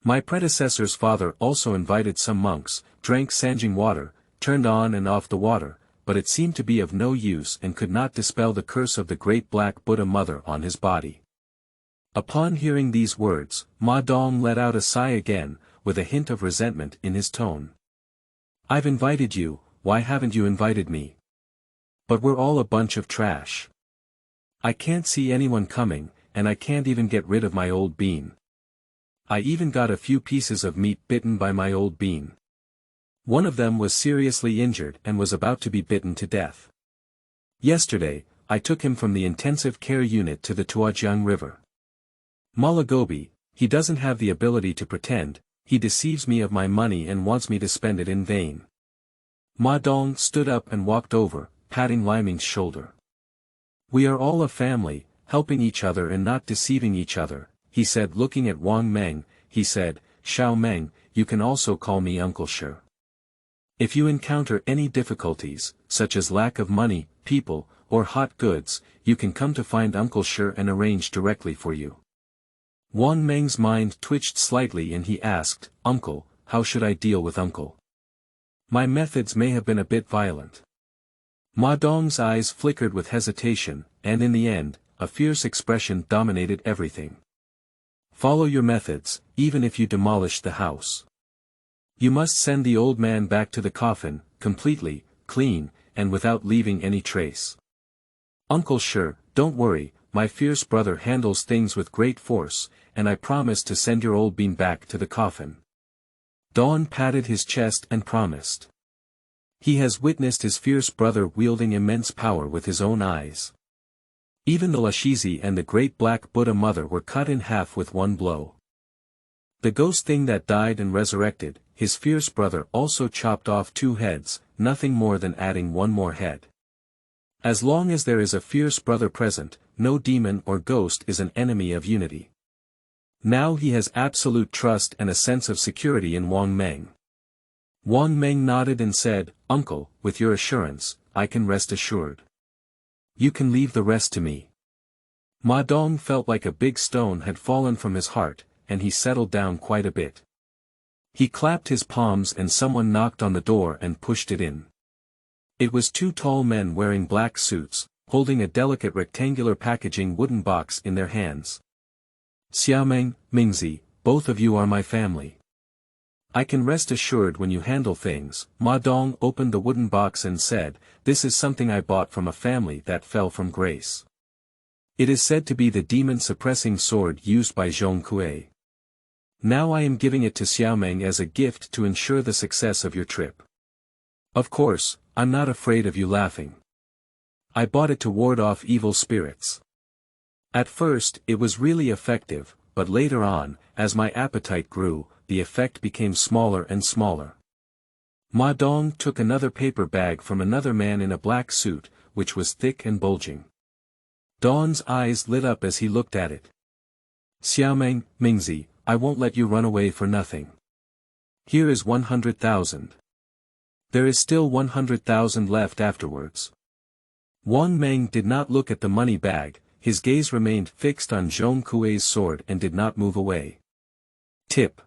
My predecessor's father also invited some monks, drank Sanjing water, turned on and off the water, but it seemed to be of no use and could not dispel the curse of the great black Buddha mother on his body. Upon hearing these words, Ma Dong let out a sigh again, with a hint of resentment in his tone. I've invited you, why haven't you invited me? But we're all a bunch of trash. I can't see anyone coming, and I can't even get rid of my old bean. I even got a few pieces of meat bitten by my old bean. One of them was seriously injured and was about to be bitten to death. Yesterday, I took him from the intensive care unit to the Tuajiang River. Malagobi, he doesn't have the ability to pretend, he deceives me of my money and wants me to spend it in vain. Ma Dong stood up and walked over, patting Liming's shoulder. We are all a family, helping each other and not deceiving each other, he said looking at Wang Meng, he said, Xiao Meng, you can also call me Uncle Shi. If you encounter any difficulties, such as lack of money, people, or hot goods, you can come to find Uncle Shi and arrange directly for you. Wang Meng's mind twitched slightly and he asked, Uncle, how should I deal with Uncle? My methods may have been a bit violent. Ma Dong's eyes flickered with hesitation, and in the end, a fierce expression dominated everything. Follow your methods, even if you demolish the house. You must send the old man back to the coffin, completely, clean, and without leaving any trace. Uncle Shi, don't worry, my fierce brother handles things with great force, and I promise to send your old bean back to the coffin. Dawn patted his chest and promised. He has witnessed his fierce brother wielding immense power with his own eyes. Even the Lashizi and the great black Buddha mother were cut in half with one blow. The ghost thing that died and resurrected, his fierce brother also chopped off 2 heads, nothing more than adding 1 more head. As long as there is a fierce brother present, no demon or ghost is an enemy of unity. Now he has absolute trust and a sense of security in Wang Meng. Wang Meng nodded and said, Uncle, with your assurance, I can rest assured. You can leave the rest to me. Ma Dong felt like a big stone had fallen from his heart, and he settled down quite a bit. He clapped his palms and someone knocked on the door and pushed it in. It was 2 tall men wearing black suits, holding a delicate rectangular packaging wooden box in their hands. Xiaomeng, Mingzi, both of you are my family. I can rest assured when you handle things. Ma Dong opened the wooden box and said, this is something I bought from a family that fell from grace. It is said to be the demon-suppressing sword used by Zhong Kui. Now I am giving it to Xiaomeng as a gift to ensure the success of your trip. Of course, I'm not afraid of you laughing. I bought it to ward off evil spirits. At first, it was really effective, but later on, as my appetite grew, the effect became smaller and smaller. Ma Dong took another paper bag from another man in a black suit, which was thick and bulging. Dawn's eyes lit up as he looked at it. Xiaomeng, Mingzi, I won't let you run away for nothing. Here is 100,000. There is still 100,000 left afterwards. Wang Meng did not look at the money bag, his gaze remained fixed on Zhong Kui's sword and did not move away. Tip.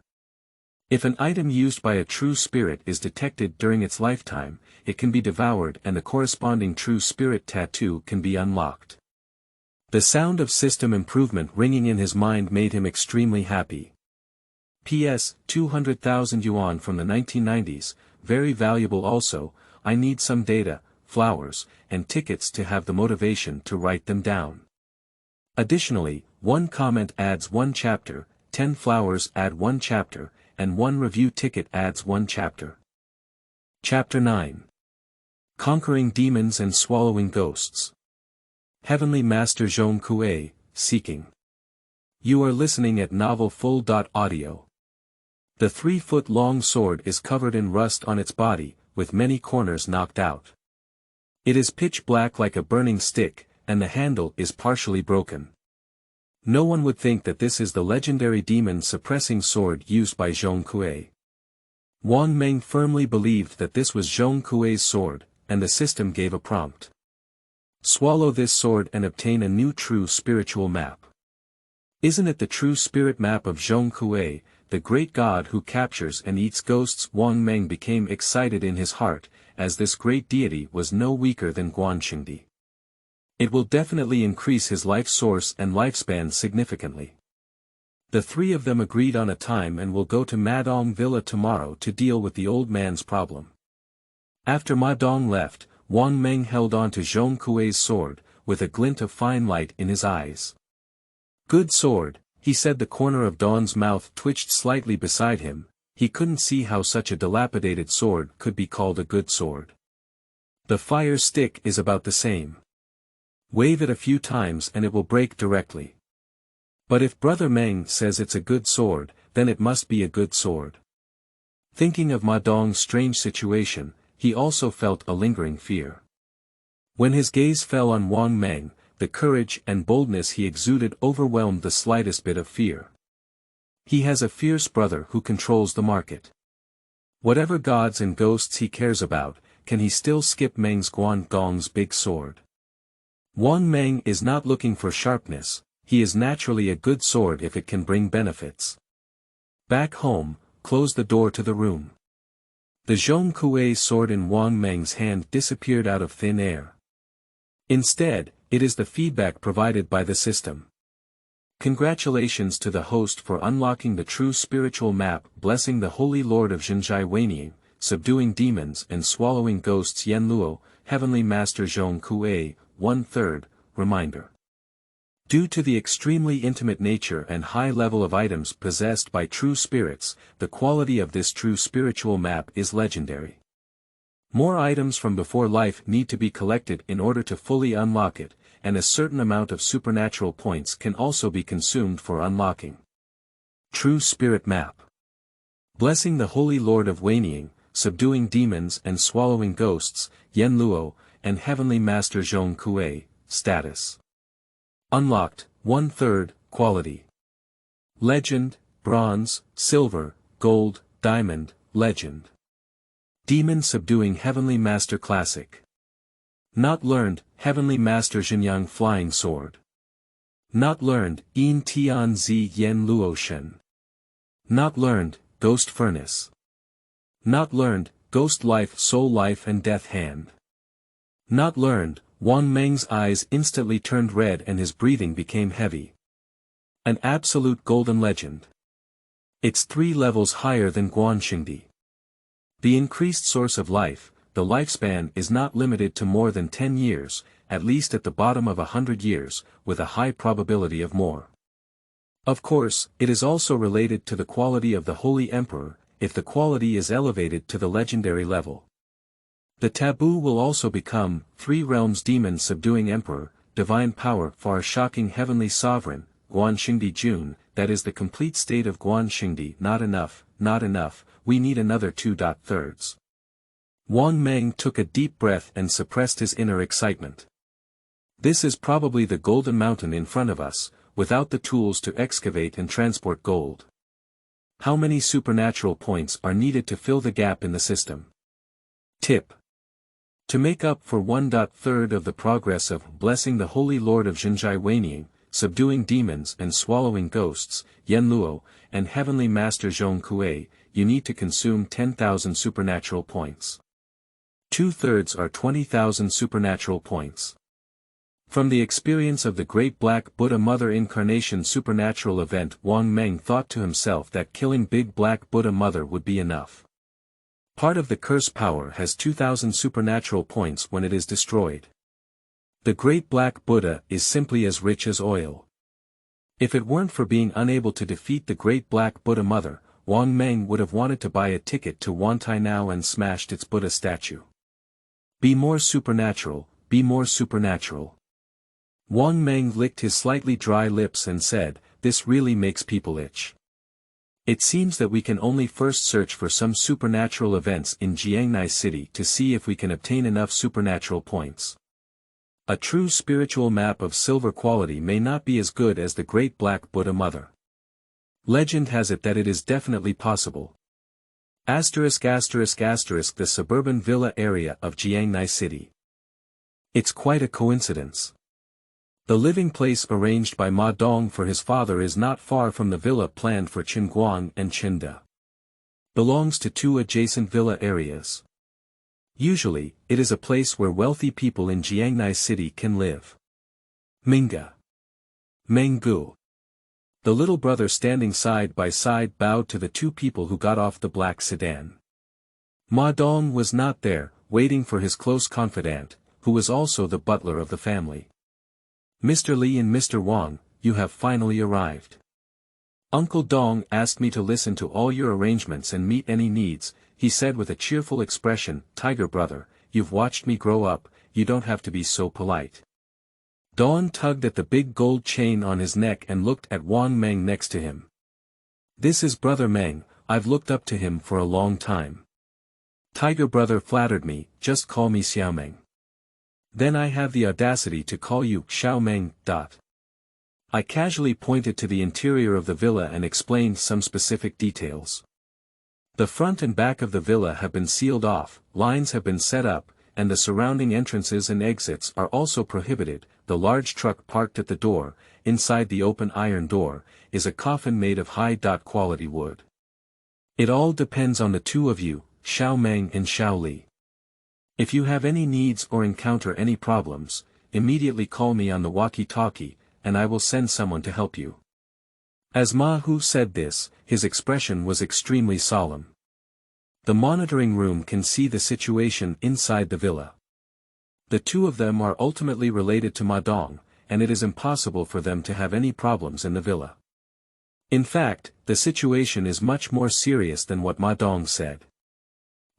If an item used by a true spirit is detected during its lifetime, it can be devoured and the corresponding true spirit tattoo can be unlocked. The sound of system improvement ringing in his mind made him extremely happy. P.S. 200,000 yuan from the 1990s, very valuable also, I need some data, flowers, and tickets to have the motivation to write them down. Additionally, 1 comment adds 1 chapter, 10 flowers add 1 chapter, and 1 review ticket adds 1 chapter. Chapter 9. Conquering Demons and Swallowing Ghosts. Heavenly Master Zhong Kui, Seeking. You are listening at novelfull.audio. The 3-foot-long sword is covered in rust on its body, with many corners knocked out. It is pitch black like a burning stick, and the handle is partially broken. No one would think that this is the legendary demon-suppressing sword used by Zhong Kui. Wang Meng firmly believed that this was Zhong Kui's sword, and the system gave a prompt. Swallow this sword and obtain a new true spiritual map. Isn't it the true spirit map of Zhong Kui, the great god who captures and eats ghosts? Wang Meng became excited in his heart, as this great deity was no weaker than Guan Sheng Di. It will definitely increase his life source and lifespan significantly. The 3 of them agreed on a time and will go to Ma Dong Villa tomorrow to deal with the old man's problem. After Ma Dong left, Wang Meng held on to Zhong Kui's sword, with a glint of fine light in his eyes. Good sword, he said. The corner of Dawn's mouth twitched slightly beside him, he couldn't see how such a dilapidated sword could be called a good sword. The fire stick is about the same. Wave it a few times and it will break directly. But if Brother Meng says it's a good sword, then it must be a good sword. Thinking of Ma Dong's strange situation, he also felt a lingering fear. When his gaze fell on Wang Meng, the courage and boldness he exuded overwhelmed the slightest bit of fear. He has a fierce brother who controls the market. Whatever gods and ghosts he cares about, can he still skip Meng's Guan Gong's big sword? Wang Meng is not looking for sharpness, he is naturally a good sword if it can bring benefits. Back home, close the door to the room. The Zhong Kuei sword in Wang Meng's hand disappeared out of thin air. Instead, it is the feedback provided by the system. Congratulations to the host for unlocking the true spiritual map, blessing the Holy Lord of Zhenjai Weiniang, subduing demons and swallowing ghosts Yen Luo, Heavenly Master Zhong Kuei, 1/3, reminder. Due to the extremely intimate nature and high level of items possessed by true spirits, the quality of this true spiritual map is legendary. More items from before life need to be collected in order to fully unlock it, and a certain amount of supernatural points can also be consumed for unlocking. True Spirit Map. Blessing the Holy Lord of Weiniang, subduing demons and swallowing ghosts, Yen Luo, and Heavenly Master Zhong Kuei, status. Unlocked, 1/3, quality. Legend, bronze, silver, gold, diamond, legend. Demon subduing Heavenly Master classic. Not learned, Heavenly Master Zhenyang flying sword. Not learned, Yin Tian Zi Yen Luo Shen. Not learned, ghost furnace. Not learned, ghost life, soul life and death hand. Not learned, Wang Meng's eyes instantly turned red and his breathing became heavy. An absolute golden legend. It's 3 levels higher than Guan Sheng Di. The increased source of life, the lifespan is not limited to more than 10 years, at least at the bottom of 100 years, with a high probability of more. Of course, it is also related to the quality of the Holy Emperor, if the quality is elevated to the legendary level. The taboo will also become, 3 realms demon subduing emperor, divine power far shocking heavenly sovereign, Guan Sheng Di Jun, that is the complete state of Guan Sheng Di. Not enough, we need another 2/3. Wang Meng took a deep breath and suppressed his inner excitement. This is probably the golden mountain in front of us, without the tools to excavate and transport gold. How many supernatural points are needed to fill the gap in the system? Tip. To make up for 1/3 of the progress of blessing the Holy Lord of Zhenjai Weiniang, subduing demons and swallowing ghosts, Yen Luo, and Heavenly Master Zhong Kuei, you need to consume 10,000 supernatural points. 2/3 are 20,000 supernatural points. From the experience of the Great Black Buddha Mother Incarnation supernatural event, Wang Meng thought to himself that killing Big Black Buddha Mother would be enough. Part of the curse power has 2,000 supernatural points when it is destroyed. The Great Black Buddha is simply as rich as oil. If it weren't for being unable to defeat the Great Black Buddha Mother, Wang Meng would have wanted to buy a ticket to Wantai now and smashed its Buddha statue. Be more supernatural, be more supernatural. Wang Meng licked his slightly dry lips and said, this really makes people itch. It seems that we can only first search for some supernatural events in Jiangni City to see if we can obtain enough supernatural points. A true spiritual map of silver quality may not be as good as the Great Black Buddha Mother. Legend has it that it is definitely possible. ****** The suburban villa area of Jiangni City. It's quite a coincidence. The living place arranged by Ma Dong for his father is not far from the villa planned for Qinglong and Qinda. Belongs to 2 adjacent villa areas. Usually, it is a place where wealthy people in Jiangni City can live. Minga. Menggu. The little brother standing side by side bowed to the 2 people who got off the black sedan. Ma Dong was not there, waiting for his close confidant, who was also the butler of the family. Mr. Li and Mr. Wang, you have finally arrived. Uncle Dong asked me to listen to all your arrangements and meet any needs, he said with a cheerful expression. Tiger brother, you've watched me grow up, you don't have to be so polite. Dong tugged at the big gold chain on his neck and looked at Wang Meng next to him. This is Brother Meng, I've looked up to him for a long time. Tiger brother flattered me, just call me Xiao Meng. Then I have the audacity to call you Xiao Meng. I casually pointed to the interior of the villa and explained some specific details. The front and back of the villa have been sealed off, lines have been set up, and the surrounding entrances and exits are also prohibited, the large truck parked at the door, inside the open iron door, is a coffin made of high-quality wood. It all depends on the two of you, Xiao Meng and Xiao Li. If you have any needs or encounter any problems, immediately call me on the walkie-talkie, and I will send someone to help you. As Ma Hu said this, his expression was extremely solemn. The monitoring room can see the situation inside the villa. The two of them are ultimately related to Ma Dong, and it is impossible for them to have any problems in the villa. In fact, the situation is much more serious than what Ma Dong said.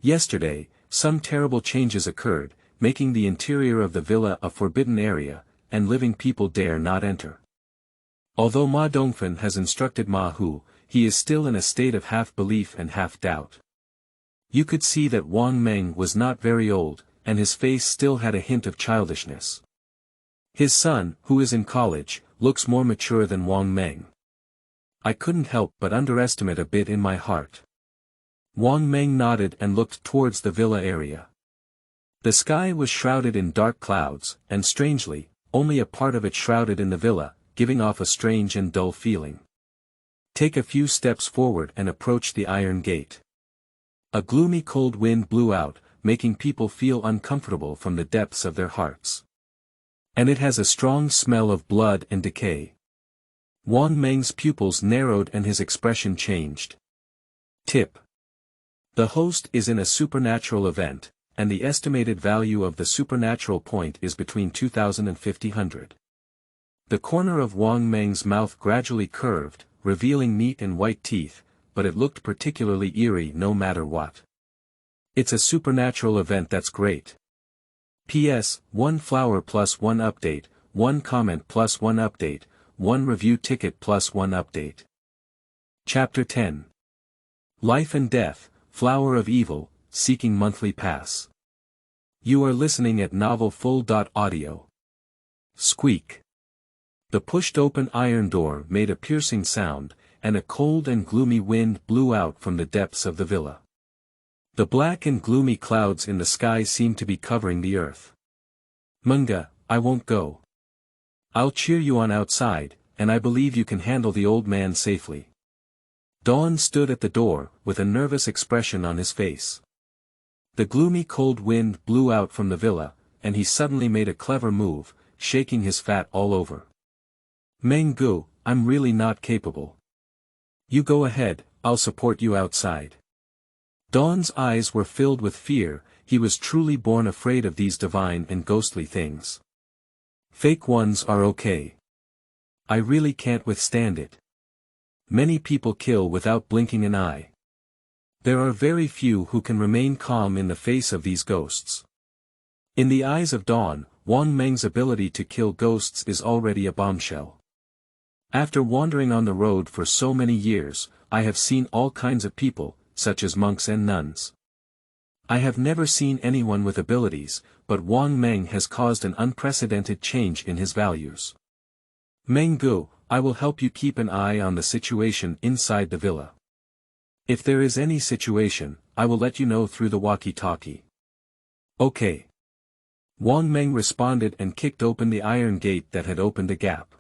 Yesterday, some terrible changes occurred, making the interior of the villa a forbidden area, and living people dare not enter. Although Ma Dongfen has instructed Ma Hu, he is still in a state of half-belief and half-doubt. You could see that Wang Meng was not very old, and his face still had a hint of childishness. His son, who is in college, looks more mature than Wang Meng. I couldn't help but underestimate a bit in my heart. Wang Meng nodded and looked towards the villa area. The sky was shrouded in dark clouds, and strangely, only a part of it shrouded in the villa, giving off a strange and dull feeling. Take a few steps forward and approach the iron gate. A gloomy cold wind blew out, making people feel uncomfortable from the depths of their hearts. And it has a strong smell of blood and decay. Wang Meng's pupils narrowed and his expression changed. Tip. The host is in a supernatural event, and the estimated value of the supernatural point is between 2,000 and 5,000. The corner of Wang Meng's mouth gradually curved, revealing neat and white teeth, but it looked particularly eerie no matter what. It's a supernatural event that's great. P.S. 1 flower plus 1 update, 1 comment plus 1 update, 1 review ticket plus 1 update. Chapter 10. Life and Death, Flower of Evil, Seeking Monthly Pass. You are listening at novelfull.audio. Squeak. The pushed-open iron door made a piercing sound, and a cold and gloomy wind blew out from the depths of the villa. The black and gloomy clouds in the sky seemed to be covering the earth. Munga, I won't go. I'll cheer you on outside, and I believe you can handle the old man safely. Dawn stood at the door, with a nervous expression on his face. The gloomy cold wind blew out from the villa, and he suddenly made a clever move, shaking his fat all over. Meng Gu, I'm really not capable. You go ahead, I'll support you outside. Dawn's eyes were filled with fear, he was truly born afraid of these divine and ghostly things. Fake ones are okay. I really can't withstand it. Many people kill without blinking an eye. There are very few who can remain calm in the face of these ghosts. In the eyes of Dawn, Wang Meng's ability to kill ghosts is already a bombshell. After wandering on the road for so many years, I have seen all kinds of people, such as monks and nuns. I have never seen anyone with abilities, but Wang Meng has caused an unprecedented change in his values. Meng Gu, I will help you keep an eye on the situation inside the villa. If there is any situation, I will let you know through the walkie-talkie. Okay. Wang Meng responded and kicked open the iron gate that had opened a gap.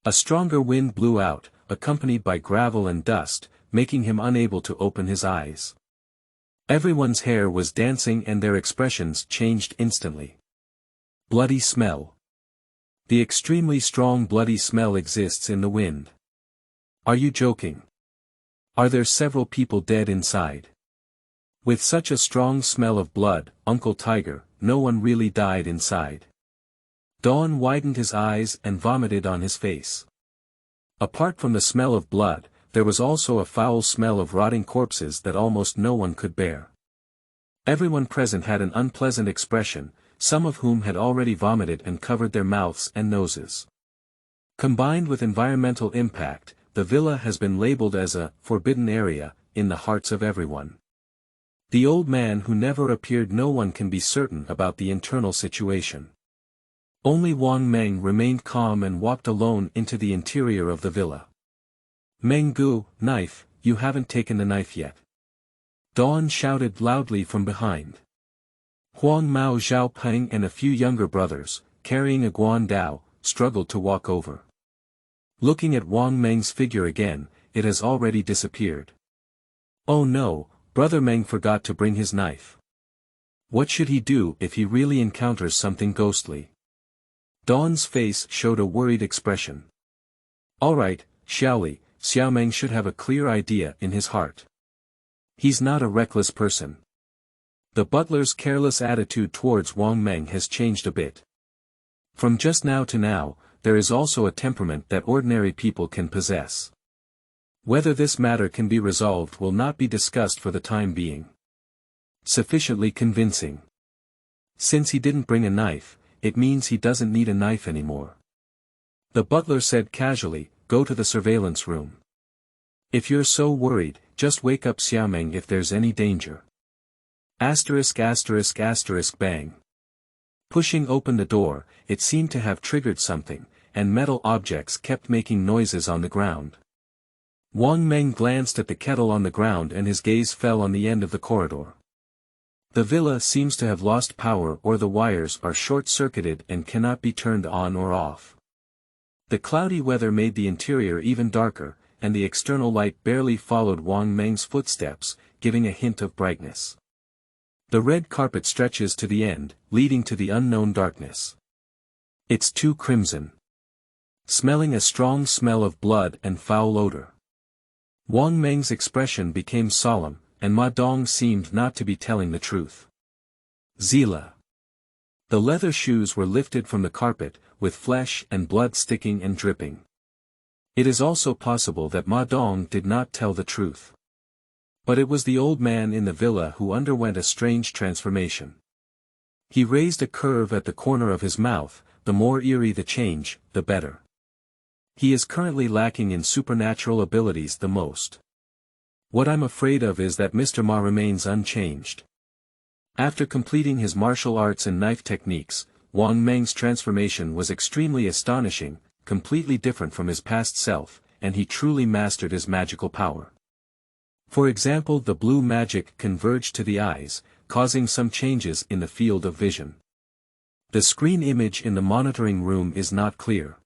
A stronger wind blew out, accompanied by gravel and dust, making him unable to open his eyes. Everyone's hair was dancing and their expressions changed instantly. Bloody smell. The extremely strong bloody smell exists in the wind. Are you joking? Are there several people dead inside? With such a strong smell of blood, Uncle Tiger, no one really died inside. Dawn widened his eyes and vomited on his face. Apart from the smell of blood, there was also a foul smell of rotting corpses that almost no one could bear. Everyone present had an unpleasant expression, some of whom had already vomited and covered their mouths and noses. Combined with environmental impact, the villa has been labeled as a forbidden area in the hearts of everyone. The old man who never appeared, no one can be certain about the internal situation. Only Wang Meng remained calm and walked alone into the interior of the villa. Meng Gu, knife, you haven't taken the knife yet. Dawn shouted loudly from behind. Huang Mao Zhao Peng and a few younger brothers, carrying a Guan Dao, struggled to walk over. Looking at Wang Meng's figure again, it has already disappeared. Oh no, Brother Meng forgot to bring his knife. What should he do if he really encounters something ghostly? Dawn's face showed a worried expression. Alright, Xiaoli, Xiaomeng should have a clear idea in his heart. He's not a reckless person. The butler's careless attitude towards Wang Meng has changed a bit. From just now to now, there is also a temperament that ordinary people can possess. Whether this matter can be resolved will not be discussed for the time being. Sufficiently convincing. Since he didn't bring a knife, it means he doesn't need a knife anymore. The butler said casually, go to the surveillance room. If you're so worried, just wake up Xiaomeng if there's any danger. Asterisk asterisk asterisk bang. Pushing open the door, it seemed to have triggered something, and metal objects kept making noises on the ground. Wang Meng glanced at the kettle on the ground and his gaze fell on the end of the corridor. The villa seems to have lost power, or the wires are short-circuited and cannot be turned on or off. The cloudy weather made the interior even darker, and the external light barely followed Wang Meng's footsteps, giving a hint of brightness. The red carpet stretches to the end, leading to the unknown darkness. It's too crimson. Smelling a strong smell of blood and foul odor. Wang Meng's expression became solemn, and Ma Dong seemed not to be telling the truth. Zila. The leather shoes were lifted from the carpet, with flesh and blood sticking and dripping. It is also possible that Ma Dong did not tell the truth. But it was the old man in the villa who underwent a strange transformation. He raised a curve at the corner of his mouth, the more eerie the change, the better. He is currently lacking in supernatural abilities the most. What I'm afraid of is that Mr. Ma remains unchanged. After completing his martial arts and knife techniques, Wang Meng's transformation was extremely astonishing, completely different from his past self, and he truly mastered his magical power. For example, the blue magic converged to the eyes, causing some changes in the field of vision. The screen image in the monitoring room is not clear.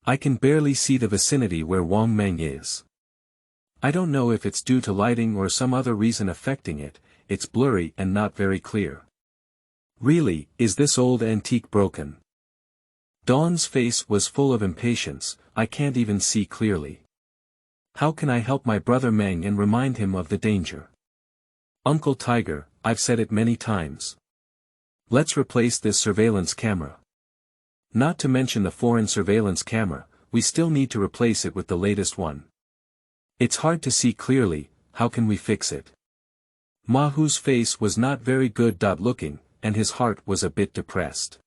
I can barely see the vicinity where Wang Meng is. I don't know if it's due to lighting or some other reason affecting it, it's blurry and not very clear. Really, is this old antique broken? Dawn's face was full of impatience, I can't even see clearly. How can I help my brother Meng and remind him of the danger? Uncle Tiger, I've said it many times. Let's replace this surveillance camera. Not to mention the foreign surveillance camera, we still need to replace it with the latest one. It's hard to see clearly, how can we fix it? Ma Hu's face was not very good looking, and his heart was a bit depressed.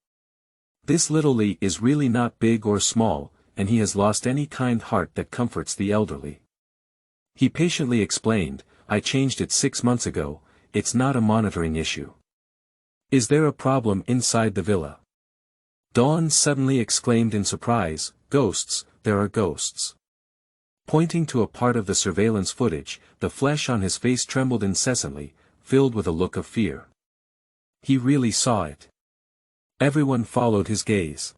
This little Li is really not big or small, and he has lost any kind heart that comforts the elderly. He patiently explained, I changed it 6 months ago, it's not a monitoring issue. Is there a problem inside the villa? Dawn suddenly exclaimed in surprise, ghosts, there are ghosts. Pointing to a part of the surveillance footage, the flesh on his face trembled incessantly, filled with a look of fear. He really saw it. Everyone followed his gaze.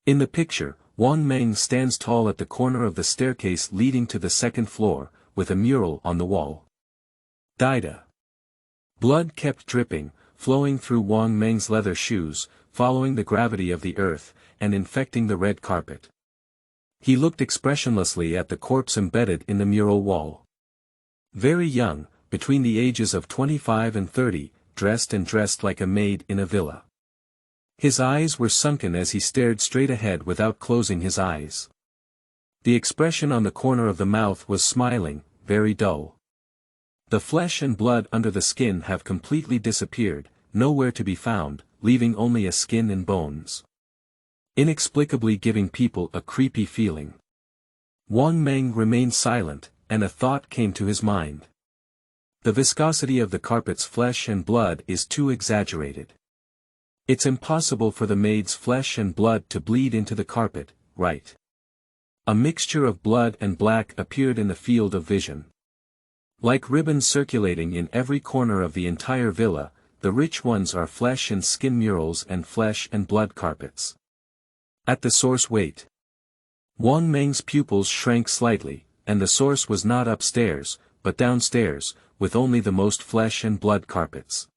In the picture, Wang Meng stands tall at the corner of the staircase leading to the second floor, with a mural on the wall. Dida. Blood kept dripping, flowing through Wang Meng's leather shoes, following the gravity of the earth, and infecting the red carpet. He looked expressionlessly at the corpse embedded in the mural wall. Very young, between the ages of 25 and 30, dressed like a maid in a villa. His eyes were sunken as he stared straight ahead without closing his eyes. The expression on the corner of the mouth was smiling, very dull. The flesh and blood under the skin have completely disappeared, nowhere to be found, leaving only a skin and bones. Inexplicably giving people a creepy feeling. Wang Meng remained silent, and a thought came to his mind. The viscosity of the carpet's flesh and blood is too exaggerated. It's impossible for the maid's flesh and blood to bleed into the carpet, right? A mixture of blood and black appeared in the field of vision. Like ribbons circulating in every corner of the entire villa, the rich ones are flesh and skin murals and flesh and blood carpets. At the source wait. Wang Meng's pupils shrank slightly, and the source was not upstairs, but downstairs, with only the most flesh and blood carpets.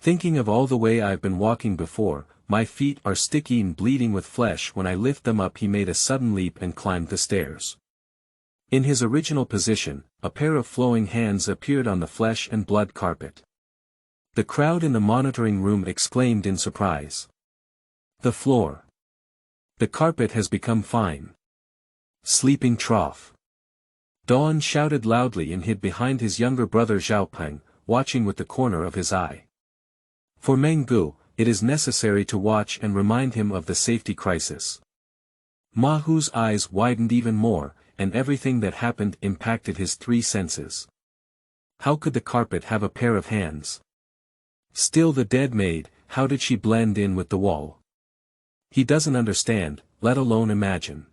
Thinking of all the way I've been walking before, my feet are sticky and bleeding with flesh. When I lift them up, he made a sudden leap and climbed the stairs. In his original position, a pair of flowing hands appeared on the flesh and blood carpet. The crowd in the monitoring room exclaimed in surprise. The floor. The carpet has become fine. Sleeping trough. Dawn shouted loudly and hid behind his younger brother Xiaopeng, watching with the corner of his eye. For Meng Gu, it is necessary to watch and remind him of the safety crisis. Ma Hu's eyes widened even more, and everything that happened impacted his three senses. How could the carpet have a pair of hands? Still, the dead maid, how did she blend in with the wall? He doesn't understand, let alone imagine.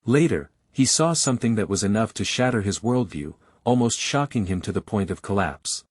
Later, he saw something that was enough to shatter his worldview, almost shocking him to the point of collapse.